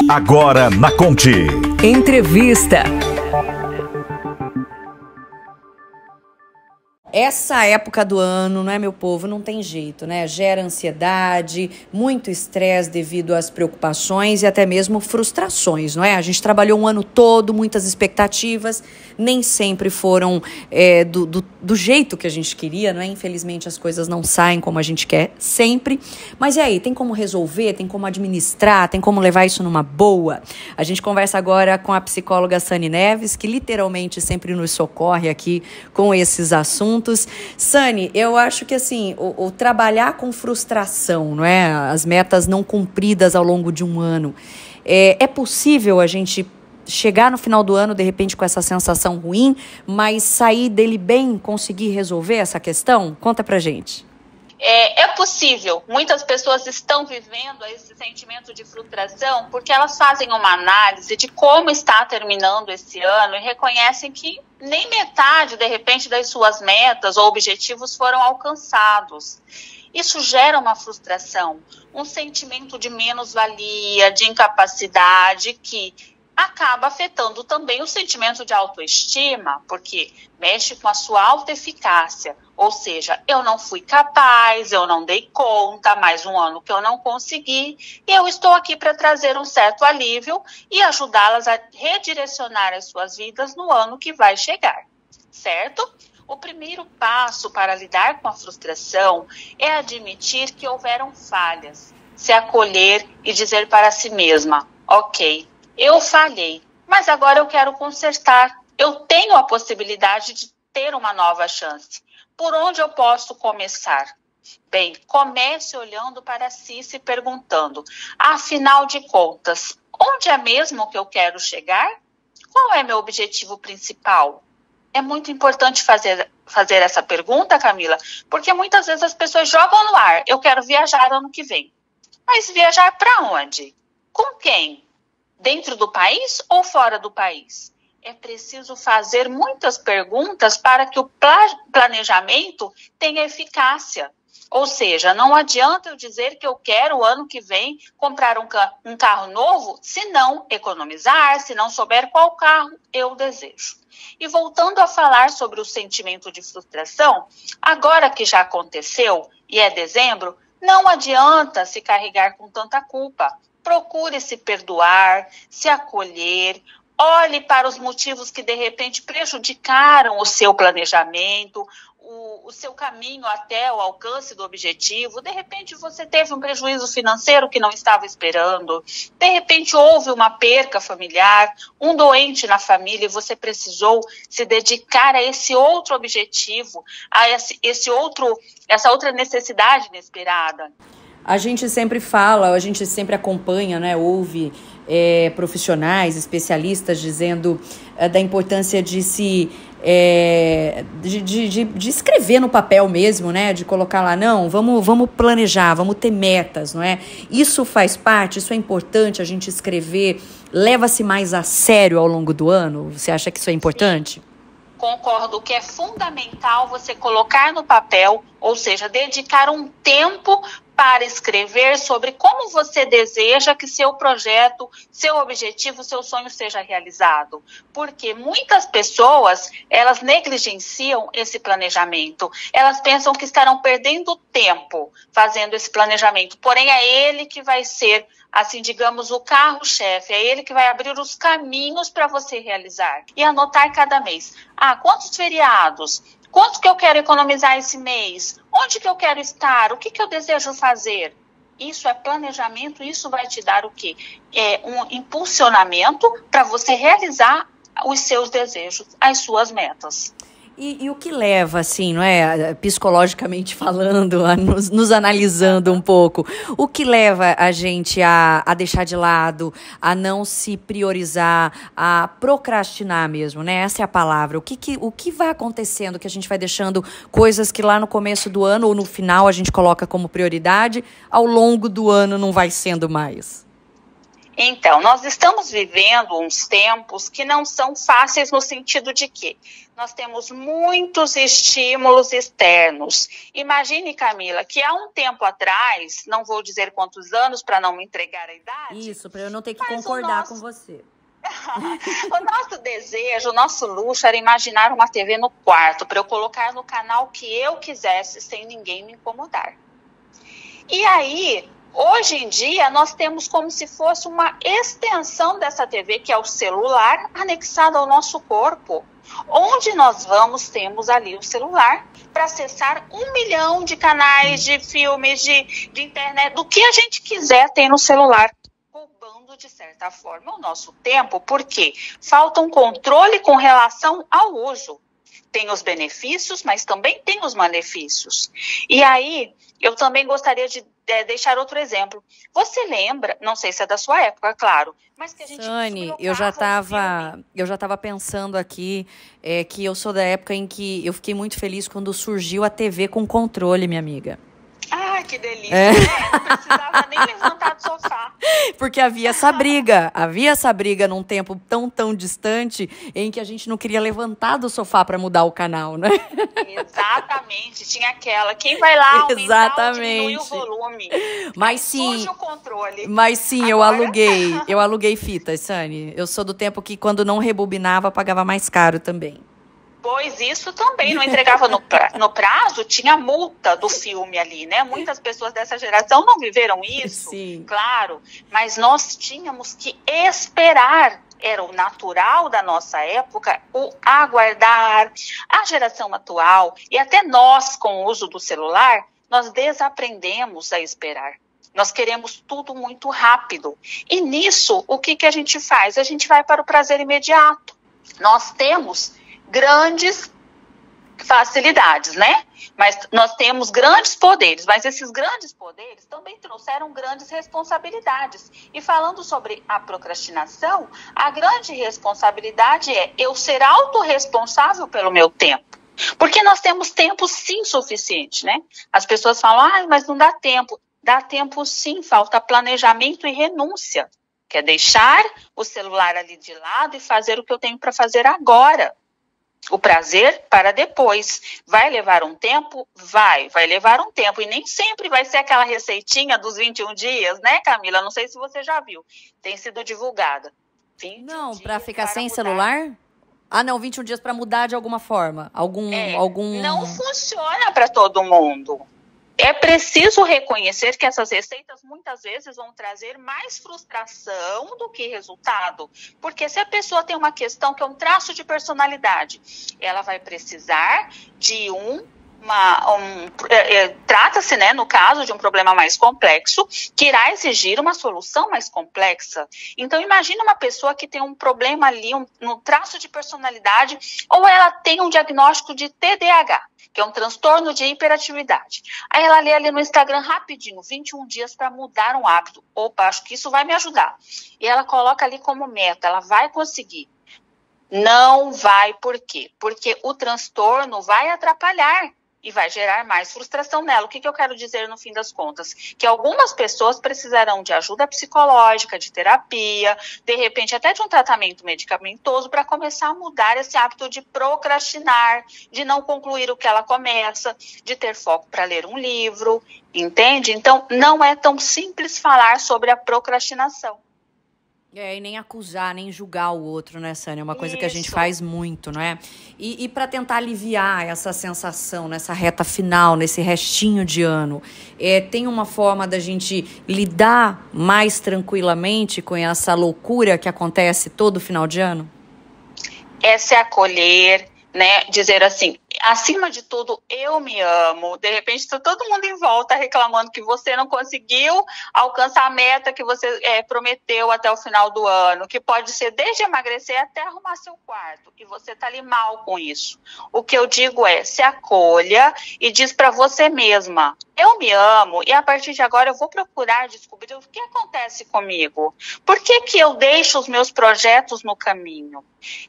Agora na Conte. Entrevista. Essa época do ano, não é, meu povo? Não tem jeito, né? Gera ansiedade, muito estresse devido às preocupações e até mesmo frustrações, não é? A gente trabalhou um ano todo, muitas expectativas, nem sempre foram do jeito que a gente queria, não é? Infelizmente as coisas não saem como a gente quer sempre. Mas e aí, tem como resolver, tem como administrar, tem como levar isso numa boa? A gente conversa agora com a psicóloga Sani Neves, que literalmente sempre nos socorre aqui com esses assuntos. Sani, eu acho que assim, o trabalhar com frustração, não é? As metas não cumpridas ao longo de um ano, é possível a gente chegar no final do ano, de repente, com essa sensação ruim, mas sair dele bem, conseguir resolver essa questão? Conta pra gente. É possível. Muitas pessoas estão vivendo esse sentimento de frustração porque elas fazem uma análise de como está terminando esse ano e reconhecem que nem metade, de repente, das suas metas ou objetivos foram alcançados. Isso gera uma frustração, um sentimento de menos-valia, de incapacidade que acaba afetando também o sentimento de autoestima, porque mexe com a sua autoeficácia. Ou seja, eu não fui capaz, eu não dei conta, mais um ano que eu não consegui, e eu estou aqui para trazer um certo alívio e ajudá-las a redirecionar as suas vidas no ano que vai chegar, certo? O primeiro passo para lidar com a frustração é admitir que houveram falhas, se acolher e dizer para si mesma, ok, eu falhei, mas agora eu quero consertar. Eu tenho a possibilidade de ter uma nova chance. Por onde eu posso começar? Bem, comece olhando para si e se perguntando, afinal de contas, onde é mesmo que eu quero chegar? Qual é meu objetivo principal? É muito importante fazer essa pergunta, Camila, porque muitas vezes as pessoas jogam no ar, eu quero viajar ano que vem. Mas viajar para onde? Com quem? Dentro do país ou fora do país? É preciso fazer muitas perguntas para que o planejamento tenha eficácia. Ou seja, não adianta eu dizer que eu quero o ano que vem comprar um carro novo se não economizar, se não souber qual carro eu desejo. E voltando a falar sobre o sentimento de frustração, agora que já aconteceu e é dezembro, não adianta se carregar com tanta culpa. Procure se perdoar, se acolher, olhe para os motivos que de repente prejudicaram o seu planejamento, o seu caminho até o alcance do objetivo. De repente você teve um prejuízo financeiro que não estava esperando, de repente houve uma perca familiar, um doente na família e você precisou se dedicar a esse outro objetivo, a essa outra necessidade inesperada. A gente sempre fala, a gente sempre acompanha, né, ouve profissionais, especialistas dizendo da importância de se de escrever no papel mesmo, né? De colocar lá, não, vamos planejar, vamos ter metas, não é? Isso faz parte, isso é importante, a gente escrever, leva-se mais a sério ao longo do ano? Você acha que isso é importante? Concordo que é fundamental você colocar no papel, ou seja, dedicar um tempo para escrever sobre como você deseja que seu projeto, seu objetivo, seu sonho seja realizado. Porque muitas pessoas, elas negligenciam esse planejamento. Elas pensam que estarão perdendo tempo fazendo esse planejamento. Porém, é ele que vai ser, assim, digamos, o carro-chefe. É ele que vai abrir os caminhos para você realizar. E anotar cada mês. Quantos feriados? Quanto que eu quero economizar esse mês? Onde que eu quero estar? O que que eu desejo fazer? Isso é planejamento, isso vai te dar o quê? Um impulsionamento para você realizar os seus desejos, as suas metas. E o que leva, assim, não é, psicologicamente falando, nos analisando um pouco, o que leva a gente a deixar de lado, a não se priorizar, a procrastinar mesmo, né? Essa é a palavra. O que vai acontecendo que a gente vai deixando coisas que lá no começo do ano ou no final a gente coloca como prioridade, ao longo do ano não vai sendo mais? Então, nós estamos vivendo uns tempos que não são fáceis no sentido de que nós temos muitos estímulos externos. Imagine, Camila, que há um tempo atrás, não vou dizer quantos anos para não me entregar a idade. Isso, para eu não ter que concordar com você. O nosso desejo, o nosso luxo era imaginar uma TV no quarto, para eu colocar no canal que eu quisesse, sem ninguém me incomodar. E aí, hoje em dia, nós temos como se fosse uma extensão dessa TV, que é o celular, anexado ao nosso corpo. Onde nós vamos, temos ali o celular para acessar 1 milhão de canais, de filmes, de internet, do que a gente quiser tem no celular. Roubando, de certa forma, o nosso tempo, porque falta um controle com relação ao uso. Tem os benefícios, mas também tem os malefícios. E aí, eu também gostaria de deixar outro exemplo. Você lembra, não sei se é da sua época, claro, mas que a gente... Sani, eu já estava pensando aqui que eu sou da época em que eu fiquei muito feliz quando surgiu a TV com controle, minha amiga. Que delícia, né? Não precisava nem levantar do sofá. Porque havia essa briga num tempo tão distante em que a gente não queria levantar do sofá para mudar o canal, né? Exatamente, tinha aquela, quem vai lá aumentar ou diminuir o volume? Mas sim, surge o controle. Mas sim, agora... eu aluguei fitas, Sani. Eu sou do tempo que quando não rebobinava, pagava mais caro também. Pois isso também, não entregava no prazo, tinha multa do filme ali, né? Muitas pessoas dessa geração não viveram isso, sim, claro, mas nós tínhamos que esperar, era o natural da nossa época, o aguardar. A geração atual, e até nós com o uso do celular, nós desaprendemos a esperar. Nós queremos tudo muito rápido. E nisso, o que a gente faz? A gente vai para o prazer imediato. Nós temos grandes facilidades, né? Mas nós temos grandes poderes, mas esses grandes poderes também trouxeram grandes responsabilidades. E falando sobre a procrastinação, a grande responsabilidade é eu ser autorresponsável pelo meu tempo. Porque nós temos tempo sim suficiente, né? As pessoas falam, mas não dá tempo. Dá tempo sim, falta planejamento e renúncia. Que é deixar o celular ali de lado e fazer o que eu tenho para fazer agora. O prazer para depois. Vai levar um tempo? Vai levar um tempo. E nem sempre vai ser aquela receitinha dos 21 dias, né, Camila? Não sei se você já viu. Tem sido divulgada. Não, para ficar sem celular? Não, 21 dias para mudar de alguma forma. Algum... Não funciona para todo mundo. É preciso reconhecer que essas receitas muitas vezes vão trazer mais frustração do que resultado. Porque se a pessoa tem uma questão que é um traço de personalidade, ela vai precisar de trata-se, né, no caso de um problema mais complexo, que irá exigir uma solução mais complexa. Então, imagina uma pessoa que tem um problema ali, no traço de personalidade, ou ela tem um diagnóstico de TDAH, que é um transtorno de hiperatividade. Aí ela lê ali no Instagram rapidinho, 21 dias para mudar um hábito. Opa, acho que isso vai me ajudar. E ela coloca ali como meta, ela vai conseguir. Não vai, por quê? Porque o transtorno vai atrapalhar e vai gerar mais frustração nela. O que eu quero dizer no fim das contas? Que algumas pessoas precisarão de ajuda psicológica, de terapia, de repente até de um tratamento medicamentoso para começar a mudar esse hábito de procrastinar, de não concluir o que ela começa, de ter foco para ler um livro, entende? Então, não é tão simples falar sobre a procrastinação. E nem acusar, nem julgar o outro, né, Sânia? É uma coisa que a gente faz muito, não é? E para tentar aliviar essa sensação nessa reta final, nesse restinho de ano, tem uma forma da gente lidar mais tranquilamente com essa loucura que acontece todo final de ano? É se acolher, né? Dizer assim, acima de tudo, eu me amo. De repente, está todo mundo em volta reclamando que você não conseguiu alcançar a meta que você prometeu até o final do ano, que pode ser desde emagrecer até arrumar seu quarto, e você está ali mal com isso. O que eu digo é, se acolha e diz para você mesma, eu me amo e a partir de agora eu vou procurar descobrir o que acontece comigo. Por que eu deixo os meus projetos no caminho?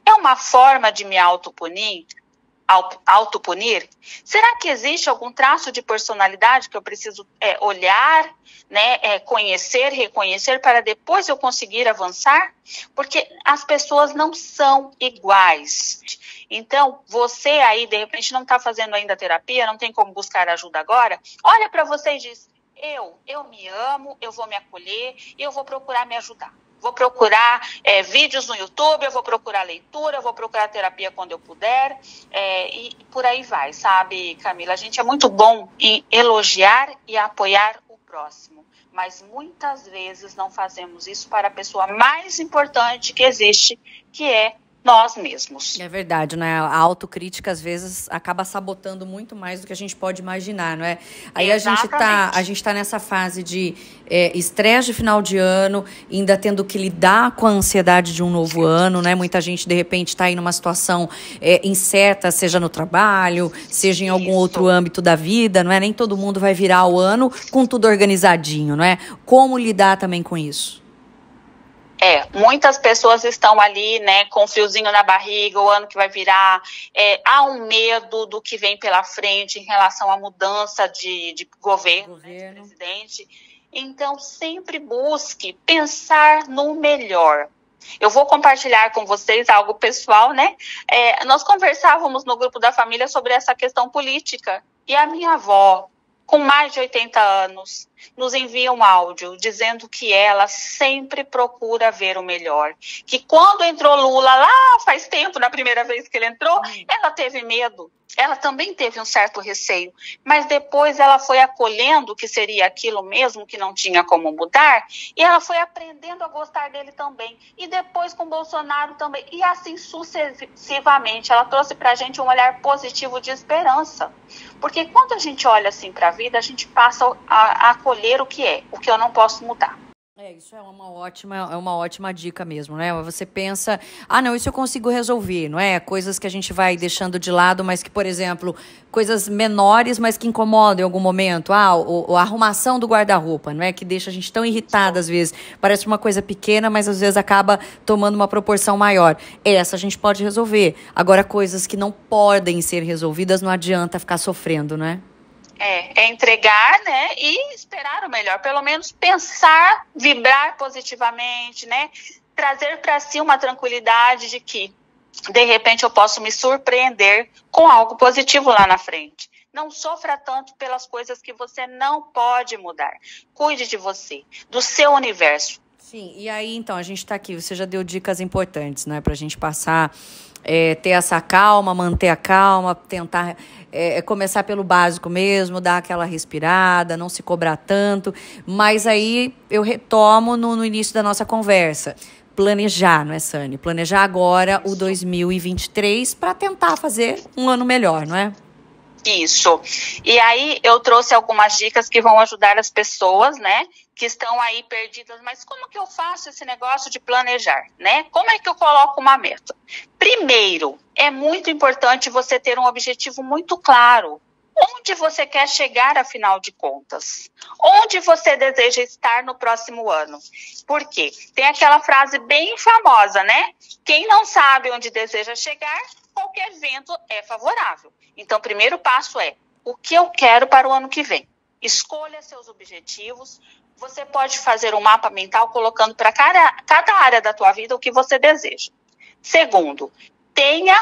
É uma forma de me autopunir? Será que existe algum traço de personalidade que eu preciso olhar, né, conhecer, reconhecer para depois eu conseguir avançar? Porque as pessoas não são iguais. Então, você aí, de repente, não está fazendo ainda terapia, não tem como buscar ajuda agora, olha para você e diz, eu me amo, eu vou me acolher e eu vou procurar me ajudar. Vou procurar vídeos no YouTube, eu vou procurar leitura, eu vou procurar terapia quando eu puder, e por aí vai, sabe, Camila? A gente é muito bom em elogiar e apoiar o próximo, mas muitas vezes não fazemos isso para a pessoa mais importante que existe, que é nós mesmos. É verdade, né? A autocrítica, às vezes, acaba sabotando muito mais do que a gente pode imaginar, não é? Aí a gente tá nessa fase de estresse de final de ano, ainda tendo que lidar com a ansiedade de um novo ano, né? Muita gente, de repente, está aí numa situação incerta, seja no trabalho, seja em algum outro âmbito da vida, não é? Nem todo mundo vai virar o ano com tudo organizadinho, não é? Como lidar também com isso? Muitas pessoas estão ali, né, com um friozinho na barriga, o ano que vai virar, há um medo do que vem pela frente em relação à mudança de governo, né, de presidente. Então, sempre busque pensar no melhor. Eu vou compartilhar com vocês algo pessoal, né? Nós conversávamos no grupo da família sobre essa questão política, e a minha avó, com mais de 80 anos, nos envia um áudio dizendo que ela sempre procura ver o melhor. Que quando entrou Lula lá faz tempo, na primeira vez que ele entrou, ela teve medo. Ela também teve um certo receio. Mas depois ela foi acolhendo que seria aquilo mesmo, que não tinha como mudar. E ela foi aprendendo a gostar dele também. E depois com Bolsonaro também. E assim sucessivamente. Ela trouxe pra gente um olhar positivo de esperança. Porque quando a gente olha assim para a vida, a gente passa a acolher o que eu não posso mudar. Isso é uma ótima dica mesmo, né? Você pensa, não, isso eu consigo resolver, não é? Coisas que a gente vai deixando de lado, mas que, por exemplo, coisas menores, mas que incomodam em algum momento. A arrumação do guarda-roupa, não é? Que deixa a gente tão irritada às vezes. Parece uma coisa pequena, mas às vezes acaba tomando uma proporção maior. Essa a gente pode resolver. Agora, coisas que não podem ser resolvidas, não adianta ficar sofrendo, não é? É entregar, né, e esperar o melhor, pelo menos pensar, vibrar positivamente, né, trazer para si uma tranquilidade de que, de repente, eu posso me surpreender com algo positivo lá na frente. Não sofra tanto pelas coisas que você não pode mudar. Cuide de você, do seu universo. Sim, e aí, então, a gente está aqui, você já deu dicas importantes, né, para a gente passar, ter essa calma, manter a calma, tentar começar pelo básico mesmo, dar aquela respirada, não se cobrar tanto, mas aí eu retomo no início da nossa conversa. Planejar, não é, Sânia? Planejar agora o 2023 para tentar fazer um ano melhor, não é? Isso. E aí eu trouxe algumas dicas que vão ajudar as pessoas, né, que estão aí perdidas. Mas como que eu faço esse negócio de planejar, né? Como é que eu coloco uma meta? Primeiro, é muito importante você ter um objetivo muito claro. onde você quer chegar, afinal de contas? Onde você deseja estar no próximo ano? Por quê? Tem aquela frase bem famosa, né? Quem não sabe onde deseja chegar, qualquer vento é favorável. Então, o primeiro passo é, o que eu quero para o ano que vem? Escolha seus objetivos. Você pode fazer um mapa mental colocando para cada área da tua vida o que você deseja. Segundo, tenha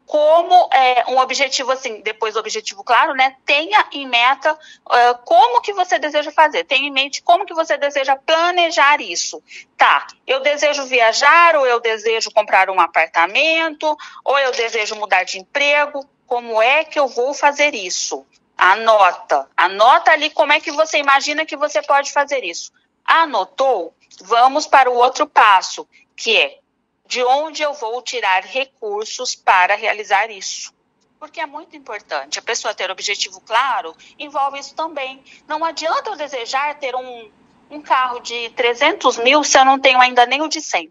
como um objetivo, assim, depois do objetivo claro, né? Tenha em meta como que você deseja fazer. Tenha em mente como que você deseja planejar isso. Tá, eu desejo viajar, ou eu desejo comprar um apartamento, ou eu desejo mudar de emprego. Como é que eu vou fazer isso? Anota ali como é que você imagina que você pode fazer isso. Anotou? Vamos para o outro passo, que é de onde eu vou tirar recursos para realizar isso. Porque é muito importante. A pessoa ter objetivo claro envolve isso também. Não adianta eu desejar ter um carro de 300 mil se eu não tenho ainda nem o de 100.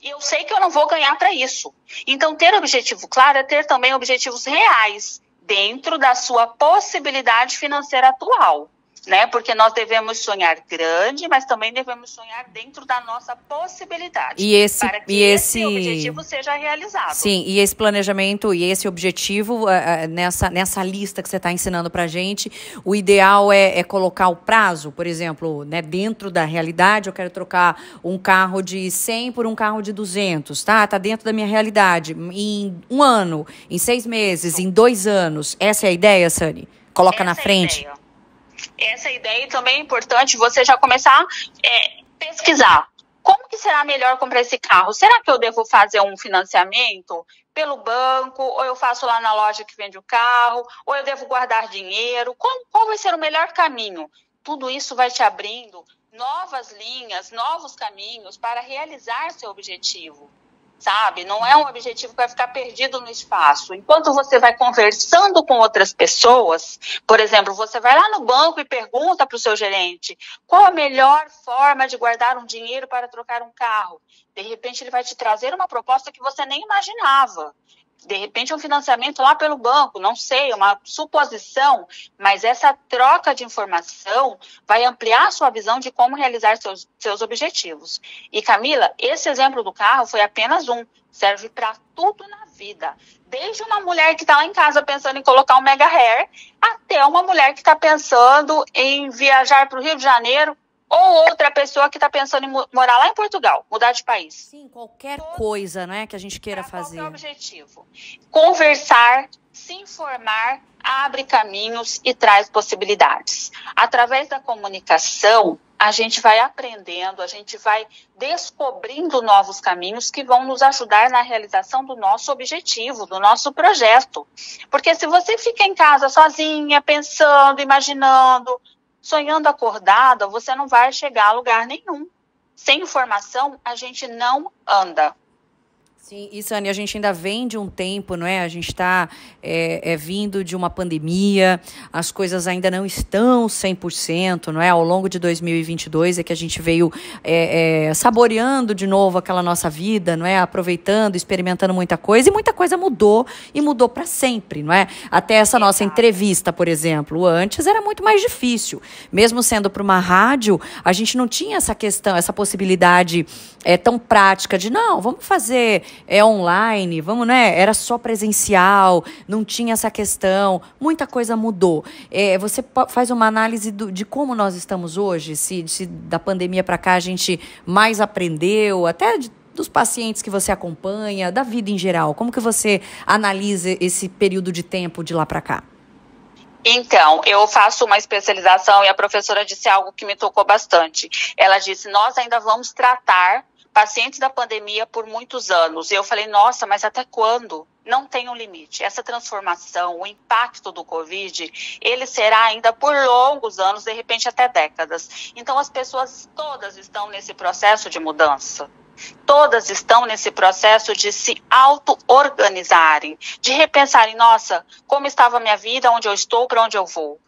E eu sei que eu não vou ganhar para isso. Então, ter objetivo claro é ter também objetivos reais dentro da sua possibilidade financeira atual. Né? Porque nós devemos sonhar grande, mas também devemos sonhar dentro da nossa possibilidade. Para que esse objetivo seja realizado. Sim, e esse planejamento e esse objetivo, nessa lista que você está ensinando para a gente, o ideal é colocar o prazo, por exemplo, né, dentro da realidade, eu quero trocar um carro de 100 por um carro de 200, tá? Tá dentro da minha realidade. Em 1 ano, em 6 meses, em 2 anos. Essa é a ideia, Sani? Coloca na frente. Essa ideia também é importante você já começar a pesquisar. Como que será melhor comprar esse carro? Será que eu devo fazer um financiamento pelo banco? Ou eu faço lá na loja que vende o carro? Ou eu devo guardar dinheiro? Qual vai ser o melhor caminho? Tudo isso vai te abrindo novas linhas, novos caminhos para realizar seu objetivo. Sabe? Não é um objetivo que vai ficar perdido no espaço. Enquanto você vai conversando com outras pessoas, por exemplo, você vai lá no banco e pergunta para o seu gerente qual a melhor forma de guardar um dinheiro para trocar um carro. De repente, ele vai te trazer uma proposta que você nem imaginava. De repente, um financiamento lá pelo banco, não sei, uma suposição, mas essa troca de informação vai ampliar a sua visão de como realizar seus objetivos. E, Camila, esse exemplo do carro foi apenas um, serve para tudo na vida. Desde uma mulher que está lá em casa pensando em colocar um mega hair, até uma mulher que está pensando em viajar para o Rio de Janeiro, ou outra pessoa que está pensando em morar lá em Portugal, mudar de país. Sim, qualquer coisa, né, que a gente queira fazer. Qual é o objetivo? Conversar, se informar, abre caminhos e traz possibilidades. Através da comunicação, a gente vai aprendendo, a gente vai descobrindo novos caminhos que vão nos ajudar na realização do nosso objetivo, do nosso projeto. Porque se você fica em casa sozinha, pensando, imaginando, sonhando acordada, você não vai chegar a lugar nenhum. Sem informação, a gente não anda. Sim, e Sani, a gente ainda vem de um tempo, não é? A gente está vindo de uma pandemia, as coisas ainda não estão 100%, não é? Ao longo de 2022 é que a gente veio saboreando de novo aquela nossa vida, não é? Aproveitando, experimentando muita coisa, e muita coisa mudou, e mudou para sempre, não é? Até essa nossa entrevista, por exemplo, antes era muito mais difícil. Mesmo sendo para uma rádio, a gente não tinha essa questão, essa possibilidade tão prática de, não, vamos fazer online, vamos, né? Era só presencial, não tinha essa questão, muita coisa mudou. Você faz uma análise de como nós estamos hoje, se da pandemia para cá a gente mais aprendeu, até dos pacientes que você acompanha, da vida em geral. Como que você analisa esse período de tempo de lá para cá? Então, eu faço uma especialização e a professora disse algo que me tocou bastante. Ela disse, nós ainda vamos tratar pacientes da pandemia por muitos anos. E eu falei, nossa, mas até quando? Não tem um limite. Essa transformação, o impacto do Covid, ele será ainda por longos anos, de repente até décadas. Então, as pessoas todas estão nesse processo de mudança. Todas estão nesse processo de se auto-organizarem, de repensarem, nossa, como estava a minha vida, onde eu estou, para onde eu vou.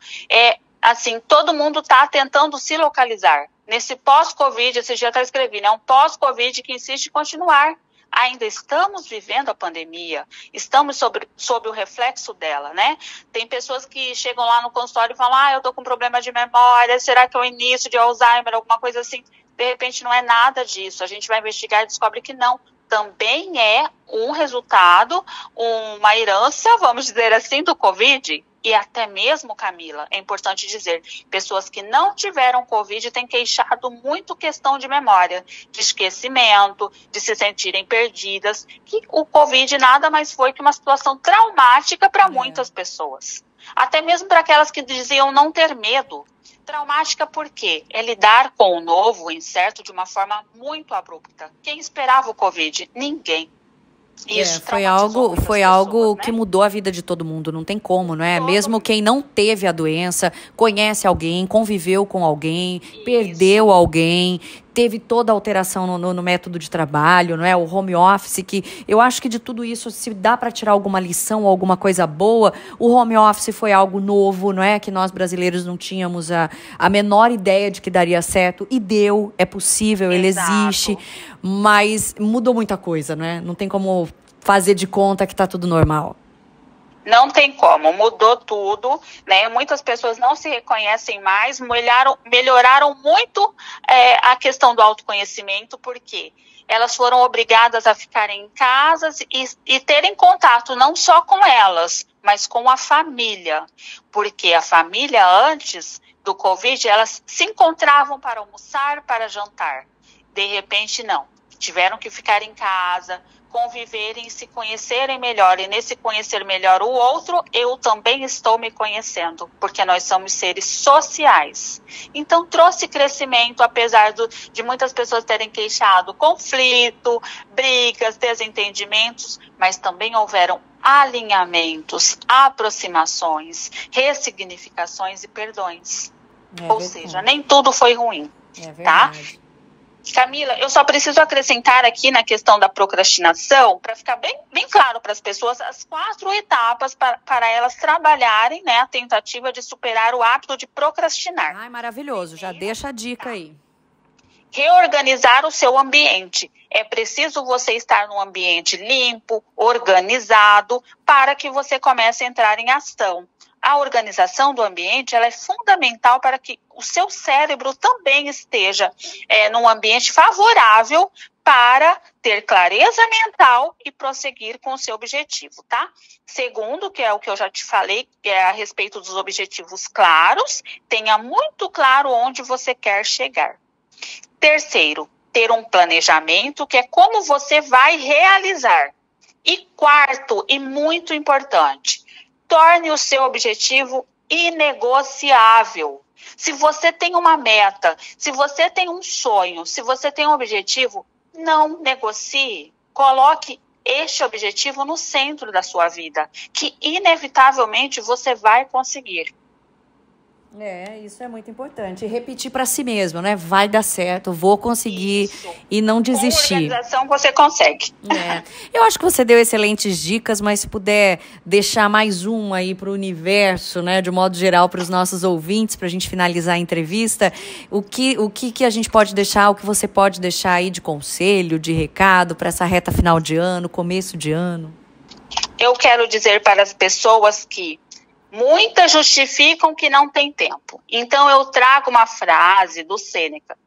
Assim, todo mundo está tentando se localizar. Nesse pós-Covid, esse dia eu escrevi, né? Um pós-Covid que insiste em continuar. ainda estamos vivendo a pandemia, estamos sob o reflexo dela, né? Tem pessoas que chegam lá no consultório e falam, eu tô com problema de memória, será que é o início de Alzheimer, alguma coisa assim? De repente não é nada disso, a gente vai investigar e descobre que não. Também é um resultado, uma herança, vamos dizer assim, do Covid. E até mesmo, Camila, é importante dizer, pessoas que não tiveram Covid têm queixado muito questão de memória, de esquecimento, de se sentirem perdidas, que o Covid nada mais foi que uma situação traumática para muitas pessoas. Até mesmo para aquelas que diziam não ter medo. Traumática por quê? É lidar com o novo, o incerto, de uma forma muito abrupta. Quem esperava o Covid? Ninguém. Isso foi algo pessoas, né? Que mudou a vida de todo mundo, não tem como, não é? Mesmo quem não teve a doença, conhece alguém, conviveu com alguém, perdeu alguém, teve toda a alteração no método de trabalho, não é? O home office, que eu acho que de tudo isso, se dá para tirar alguma lição, alguma coisa boa, o home office foi algo novo, não é? Que nós brasileiros não tínhamos a menor ideia de que daria certo, e deu, é possível, ele existe, mas mudou muita coisa, não é? Não tem como fazer de conta que tá tudo normal. Não tem como, mudou tudo, né? Muitas pessoas não se reconhecem mais, melhoraram muito a questão do autoconhecimento, porque elas foram obrigadas a ficarem em casa e terem contato não só com elas, mas com a família, porque a família antes do Covid, elas se encontravam para almoçar, para jantar. De repente, não. Tiveram que ficar em casa, conviverem e se conhecerem melhor. E nesse conhecer melhor o outro, eu também estou me conhecendo, porque nós somos seres sociais. Então, trouxe crescimento, apesar de muitas pessoas terem queixado conflito, brigas, desentendimentos, mas também houveram alinhamentos, aproximações, ressignificações e perdões. Ou seja, nem tudo foi ruim, tá? Camila, eu só preciso acrescentar aqui na questão da procrastinação, para ficar bem claro para as pessoas, as 4 etapas para elas trabalharem, né, a tentativa de superar o hábito de procrastinar. Ai, maravilhoso, já deixa a dica aí. Reorganizar o seu ambiente. É preciso você estar num ambiente limpo, organizado, para que você comece a entrar em ação. A organização do ambiente, ela é fundamental para que o seu cérebro também esteja num ambiente favorável para ter clareza mental e prosseguir com o seu objetivo, tá? Segundo, que é o que eu já te falei, que é a respeito dos objetivos claros, tenha muito claro onde você quer chegar. Terceiro, ter um planejamento, que é como você vai realizar. E quarto, e muito importante, torne o seu objetivo inegociável. Se você tem uma meta, se você tem um sonho, se você tem um objetivo, não negocie. Coloque este objetivo no centro da sua vida, que inevitavelmente você vai conseguir. Isso é muito importante. E repetir para si mesmo, né? Vai dar certo, vou conseguir e não desistir. Com organização você consegue. Eu acho que você deu excelentes dicas, mas se puder deixar mais uma aí para o universo, né? De um modo geral, para os nossos ouvintes, para a gente finalizar a entrevista, o que a gente pode deixar, o que você pode deixar aí de conselho, de recado para essa reta final de ano, começo de ano? Eu quero dizer para as pessoas que muitas justificam que não tem tempo. Então, eu trago uma frase do Sêneca,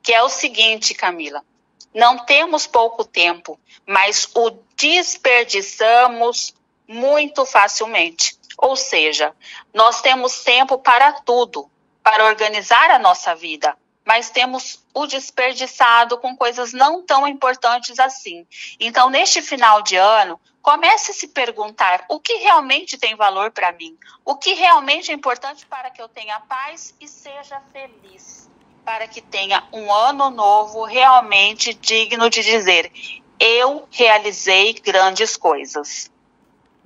que é o seguinte, Camila. Não temos pouco tempo, mas o desperdiçamos muito facilmente. Ou seja, nós temos tempo para tudo, para organizar a nossa vida, mas temos o desperdiçado com coisas não tão importantes assim. Então, neste final de ano, comece a se perguntar o que realmente tem valor para mim, o que realmente é importante para que eu tenha paz e seja feliz, para que tenha um ano novo realmente digno de dizer, eu realizei grandes coisas.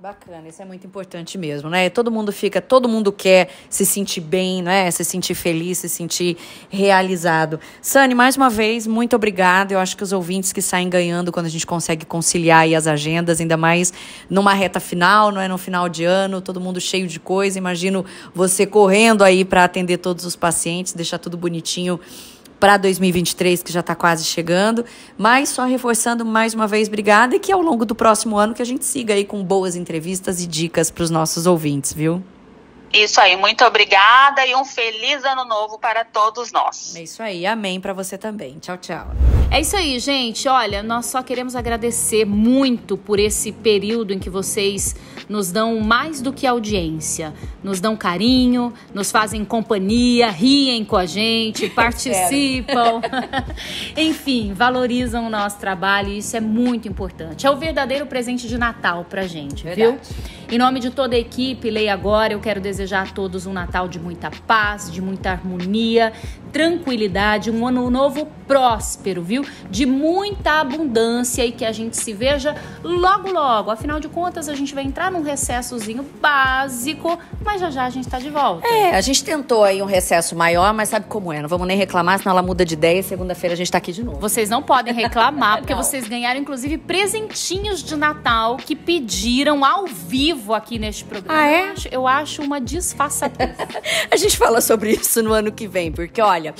Bacana, isso é muito importante mesmo, né? Todo mundo quer se sentir bem, né? Se sentir feliz, se sentir realizado. Sani, mais uma vez, muito obrigada. Eu acho que os ouvintes que saem ganhando quando a gente consegue conciliar aí as agendas, ainda mais numa reta final, não é? No final de ano, todo mundo cheio de coisa. Imagino você correndo aí para atender todos os pacientes, deixar tudo bonitinho para 2023, que já está quase chegando. Mas só reforçando mais uma vez, obrigada, e que ao longo do próximo ano que a gente siga aí com boas entrevistas e dicas para os nossos ouvintes, viu? Isso aí, muito obrigada e um feliz ano novo para todos nós. É isso aí, amém para você também. Tchau, tchau. É isso aí, gente. Olha, nós só queremos agradecer muito por esse período em que vocês nos dão mais do que audiência. Nos dão carinho, nos fazem companhia, riem com a gente, participam. Enfim, valorizam o nosso trabalho e isso é muito importante. É o verdadeiro presente de Natal pra gente, viu? Em nome de toda a equipe, Leia Agora, eu quero desejar a todos um Natal de muita paz, de muita harmonia, tranquilidade, um ano novo próspero, viu? De muita abundância e que a gente se veja logo, logo. Afinal de contas, a gente vai entrar num recessozinho básico, mas já já a gente tá de volta. A gente tentou aí um recesso maior, mas sabe como é? Não vamos nem reclamar, senão ela muda de ideia e segunda-feira a gente tá aqui de novo. Vocês não podem reclamar, porque vocês ganharam, inclusive, presentinhos de Natal que pediram ao vivo aqui neste programa. Ah, é? Eu acho uma disfarçatez. A gente fala sobre isso no ano que vem, porque olha,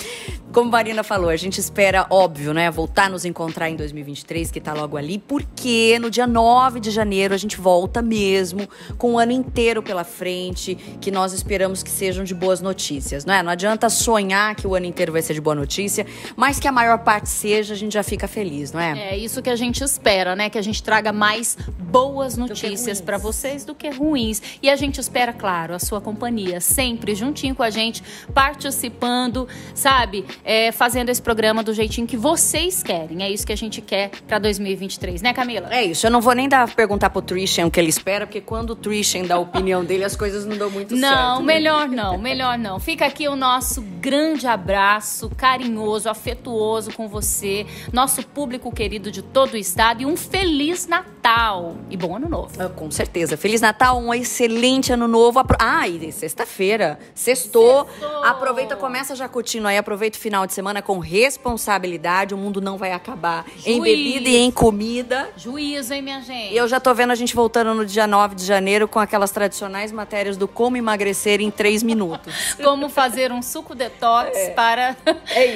como Marina falou, a gente espera, óbvio, né, voltar a nos encontrar em 2023, que tá logo ali, porque no dia 9 de janeiro a gente volta mesmo, com o ano inteiro pela frente, que nós esperamos que sejam de boas notícias, não é? Não adianta sonhar que o ano inteiro vai ser de boa notícia, mas que a maior parte seja, a gente já fica feliz, não é? É isso que a gente espera, né? Que a gente traga mais boas notícias pra vocês do que ruins. E a gente espera, claro, a sua companhia, sempre juntinho com a gente, participando, sabe? Fazendo esse programa do jeitinho que vocês querem. É isso que a gente quer pra 2023, né, Camila? É isso. Eu não vou nem perguntar pro Trishan o que ele espera, porque quando o Trishan dá a opinião dele, as coisas não dão muito certo. Não, melhor não, melhor não. Fica aqui o nosso grande abraço, carinhoso, afetuoso com você, nosso público querido de todo o estado, e um Feliz Natal e bom ano novo. Com certeza. Feliz Natal, um excelente ano novo. E sexta-feira, sextou. Aproveita, começa já curtindo aí, aproveita o final de semana com responsabilidade. O mundo não vai acabar em bebida e em comida. Juízo, hein, minha gente? E eu já tô vendo a gente voltando no dia 9 de janeiro com aquelas tradicionais matérias do como emagrecer em 3 minutos. Como fazer um suco detox para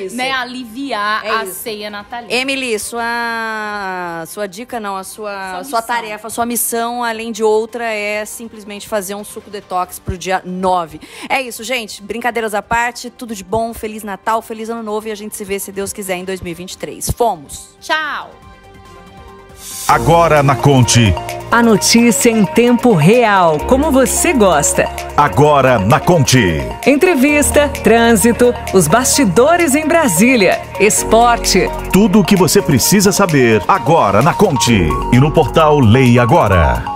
isso. Né, aliviar a ceia natalina. Emily, sua dica não, a sua tarefa, a sua missão, além de outra, é simplesmente fazer um suco detox pro dia 9. É isso, gente. Brincadeiras à parte, tudo de bom, Feliz Natal, Feliz Ano Novo, e a gente se vê, se Deus quiser, em 2023. Fomos! Tchau! Agora na Conte. A notícia em tempo real, como você gosta. Agora na Conte. Entrevista, trânsito, os bastidores em Brasília, esporte. Tudo o que você precisa saber agora na Conte. E no portal Leia Agora.